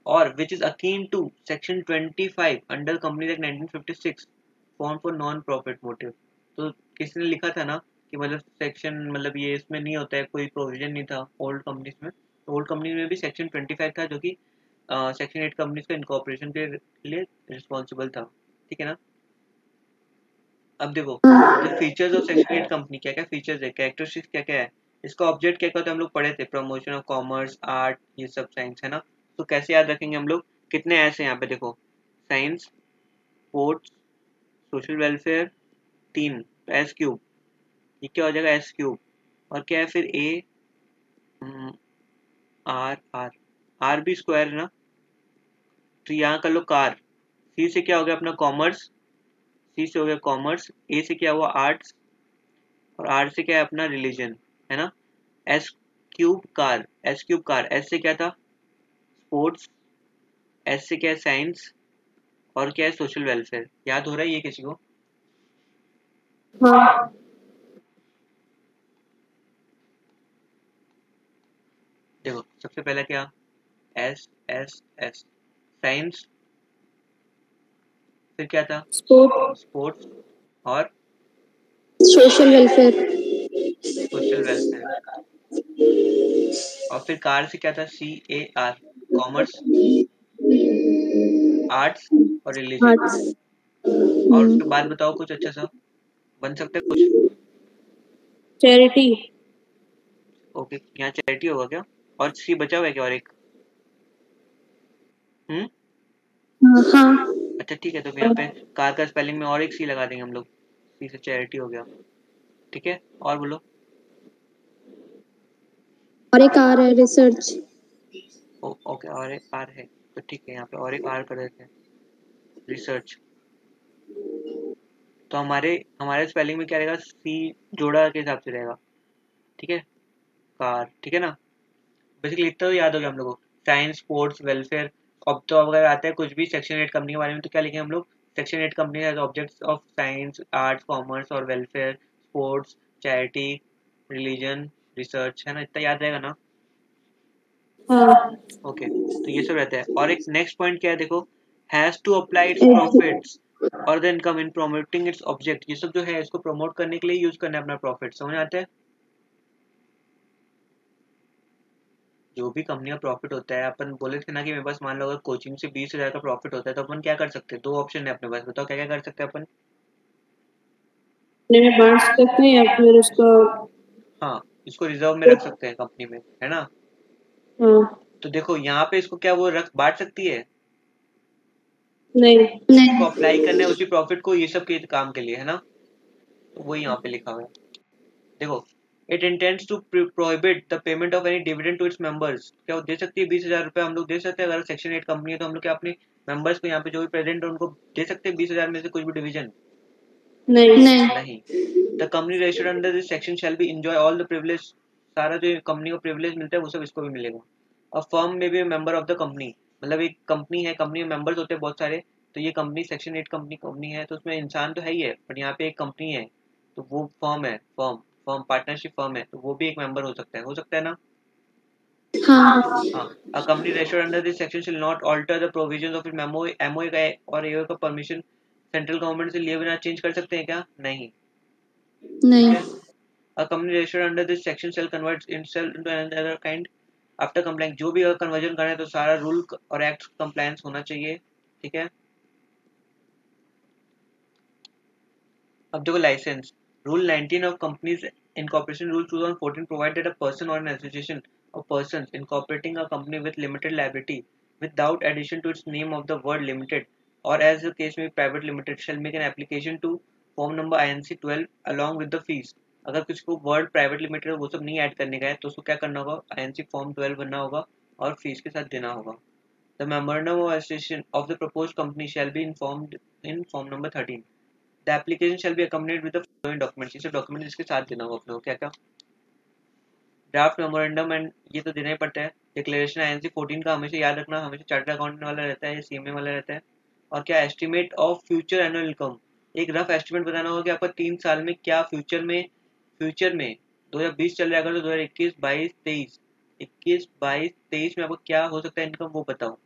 Speaker 1: और which is akin to section 25 under company act 1956 form for non profit motive. तो किसने लिखा था ना कि मतलब सेक्शन मतलब ये इसमें नहीं होता है, कोई प्रोविजन नहीं था ओल्ड कंपनीज में. तो ओल्ड कंपनी में भी सेक्शन 25 था जो कि सेक्शन 8 कंपनीज का इनकॉर्पोरेशन के लिए रिस्पॉन्सिबल था. ठीक है ना. अब देखो फीचर्स ऑफ सेक्शन 8 कंपनी क्या क्या फीचर्स है, कैरेक्टरिस्टिक्स क्या क्या है, इसका ऑब्जेक्ट क्या क्या होता है हम लोग पढ़े थे. प्रमोशन ऑफ कॉमर्स, आर्ट, ये सब साइंस, है ना. तो कैसे याद रखेंगे हम लोग? कितने ऐसे यहाँ पे देखो, साइंस, स्पोर्ट्स, सोशल वेलफेयर, 3 तो S3. ये क्या हो जाएगा S3. और क्या है फिर A, R, R, R भी स्क्वायर है ना. तो यहाँ कर लो कार. C से क्या हो गया अपना कॉमर्स, C से हो गया कॉमर्स. A से क्या हुआ आर्ट्स. और R से क्या है अपना रिलीजन, है ना. S3 car, S3 car. S से क्या था स्पोर्ट्स. S से क्या है साइंस. और क्या है सोशल वेलफेयर. याद हो रहा है ये किसी को?
Speaker 2: हाँ
Speaker 1: देखो सबसे पहला क्या, S S S साइंस. फिर क्या था
Speaker 2: स्पोर्ट
Speaker 1: स्पोर्ट्स. और
Speaker 2: सोशल वेलफेयर
Speaker 1: सोशल वेलफेयर. और फिर कार से क्या था CAR कॉमर्स, आर्ट्स और रिलीजन.
Speaker 2: आर्ट्स.
Speaker 1: और उसके बाद बताओ कुछ अच्छा सा बन सकता है कुछ.
Speaker 2: चैरिटी.
Speaker 1: ओके यहाँ चैरिटी होगा क्या? और C बचा हुआ है क्या और एक?
Speaker 2: हाँ
Speaker 1: अच्छा ठीक है, तो यहाँ पे कार का स्पेलिंग में और एक C लगा देंगे हम लोग. C से चैरिटी हो गया. ठीक है, और बोलो.
Speaker 2: और एक आर है रिसर्च.
Speaker 1: ओके और एक R है तो ठीक है, यहाँ पे और एक R कर देते हैं रिसर्च. तो हमारे हमारे स्पेलिंग में क्या रहेगा, C जोड़ा के हिसाब से रहेगा. ठीक है, कार. ठीक है ना. बेसिकली इतना तो याद हो गया हम लोगों को. Science, sports, welfare. अब तो अगर आता है कुछ भी सेक्शन 8 कंपनी के बारे में तो क्या लिखेंगे हम लोग? Section 8 company has objects of science, arts, commerce और welfare, sports, charity, religion, research, है ना. इतना याद रहेगा ना.
Speaker 2: हाँ
Speaker 1: ओके तो ये सब रहता है. और एक नेक्स्ट पॉइंट क्या है देखो, has to apply its profits or the income in promoting its object. ये सब जो है इसको प्रमोट करने के लिए यूज करना है अपना प्रॉफिट. समझ आता है? जो भी कंपनी का प्रॉफिट होता है, अपन बोले थे ना कि मेरे पास मान लो अगर कोचिंग से 20,000 का प्रॉफिट होता है तो अपन क्या कर सकते हैं, 2 ऑप्शन है अपने पास, बताओ क्या क्या कर सकते हैं अपन।
Speaker 3: अपने में बांट सकते हैं या फिर उसका।
Speaker 1: हाँ, इसको रिजर्व में रख सकते हैं कंपनी में, है ना।
Speaker 3: हाँ।
Speaker 1: तो देखो यहाँ पे इसको क्या वो रख बांट सकती है,
Speaker 3: नहीं।
Speaker 1: इसको अप्लाई करना है उसी प्रॉफिट को ये सब के काम के लिए, है ना। तो वही यहाँ पे लिखा हुआ है, देखो it intends to prohibit the payment of any dividend to its members. क्या वो दे सकती है 20,000 रुपये हम लोग दे सकते हैं, अगर सेक्शन 8 कंपनी है तो हम लोग क्या अपने मेंबर्स को यहाँ पे जो भी प्रेजेंट है उनको दे सकते हैं 20,000 में से कुछ भी डिवीजन। नहीं। The company registered under this section shall be enjoy all the privilege, सारा जो कंपनी को प्रिविलेज मिलता है वो सब इसको भी मिलेगा। अ फर्म में B member of the company, मतलब एक कंपनी है, कंपनी में मेंबर्स होते हैं बहुत सारे, तो ये कंपनी सेक्शन 8 कंपनी है तो उसमें इंसान तो है ही है, बट यहाँ पे एक कंपनी है तो वो फर्म है, फर्म पार्टनरशिप फर्म है तो वो भी एक मेंबर हो सकता है ना। हाँ, a company registered under this section shall not alter the provisions of its MOA का और AOA का परमिशन सेंट्रल गवर्नमेंट से लिए बिना चेंज कर सकते हैं क्या, नहीं। A company registered under this section shall convert itself into another kind after compliance, जो भी अगर कन्वर्जन करें तो सारा रूल और एक्ट कंप्लायंस होना चाहिए, ठीक है। अब देखो licence, rule 19 of companies incorporation rule 2014 provide that a person or an association of persons incorporating a company with limited liability without addition to its name of the word limited or as the case may be private limited shall make an application to form number INC 12 along with the fees। अगर किसी को word private limited वो सब नहीं add करने का है तो उसको क्या करना होगा, INC फॉर्म 12 भरना होगा और फीस के साथ देना होगा। The memorandum of association of the proposed company shall be informed in form number 13। The application shall be accompanied with the following documents। ये डॉक्यूमेंट इसके साथ देना होगा अपने को, क्या क्या, ड्राफ्ट मेमोरेंडम एंड ये तो देना ही पड़ता है, डिक्लेरेशन INC 14 का हमेशा याद रखना, हमेशा चार्टर्ड अकाउंटेंट वाला रहता है, CMA वाला रहता है। और क्या estimate of future annual income, एक रफ एस्टिमेट बताना होगा कि आपका 3 साल में क्या फ्यूचर में 2020 चल रहा है अगर तो 2021 22 23 में आपको क्या हो सकता है इनकम वो बताओ।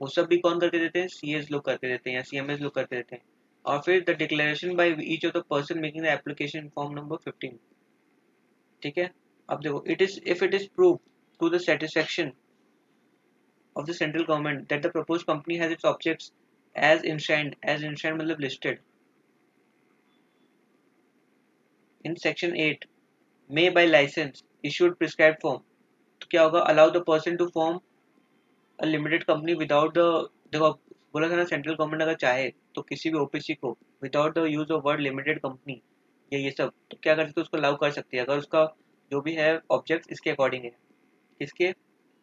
Speaker 1: वो सब भी कौन करके देते हैं, CS लोग करके देते हैं या CMS लोग करके देते हैं। और फिर the declaration by each of the person making the application form number 15, ठीक है। अब देखो if it is prove to the satisfaction of the central government that the proposed company has its objects as enshrined मतलब listed in section 8 may by licence issued prescribed form, तो क्या होगा, allow the person to form a limited company without the, देखो बोला था ना central government अगर चाहे तो किसी भी OPC को without the use of word limited company या ये सब तो क्या कर सकते उसको अलाउ कर सकती है अगर उसका जो भी है ऑब्जेक्ट इसके अकॉर्डिंग है, किसके,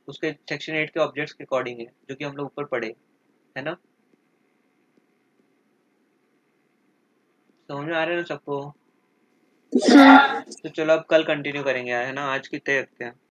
Speaker 1: उसके सेक्शन 8 के ऑब्जेक्ट्स के अकॉर्डिंग है जो कि हम लोग ऊपर पढ़े, है ना। समझ में आ रहा है ना सबको। तो चलो अब कल कंटिन्यू करेंगे यार, है ना, आज की तय रखते हैं।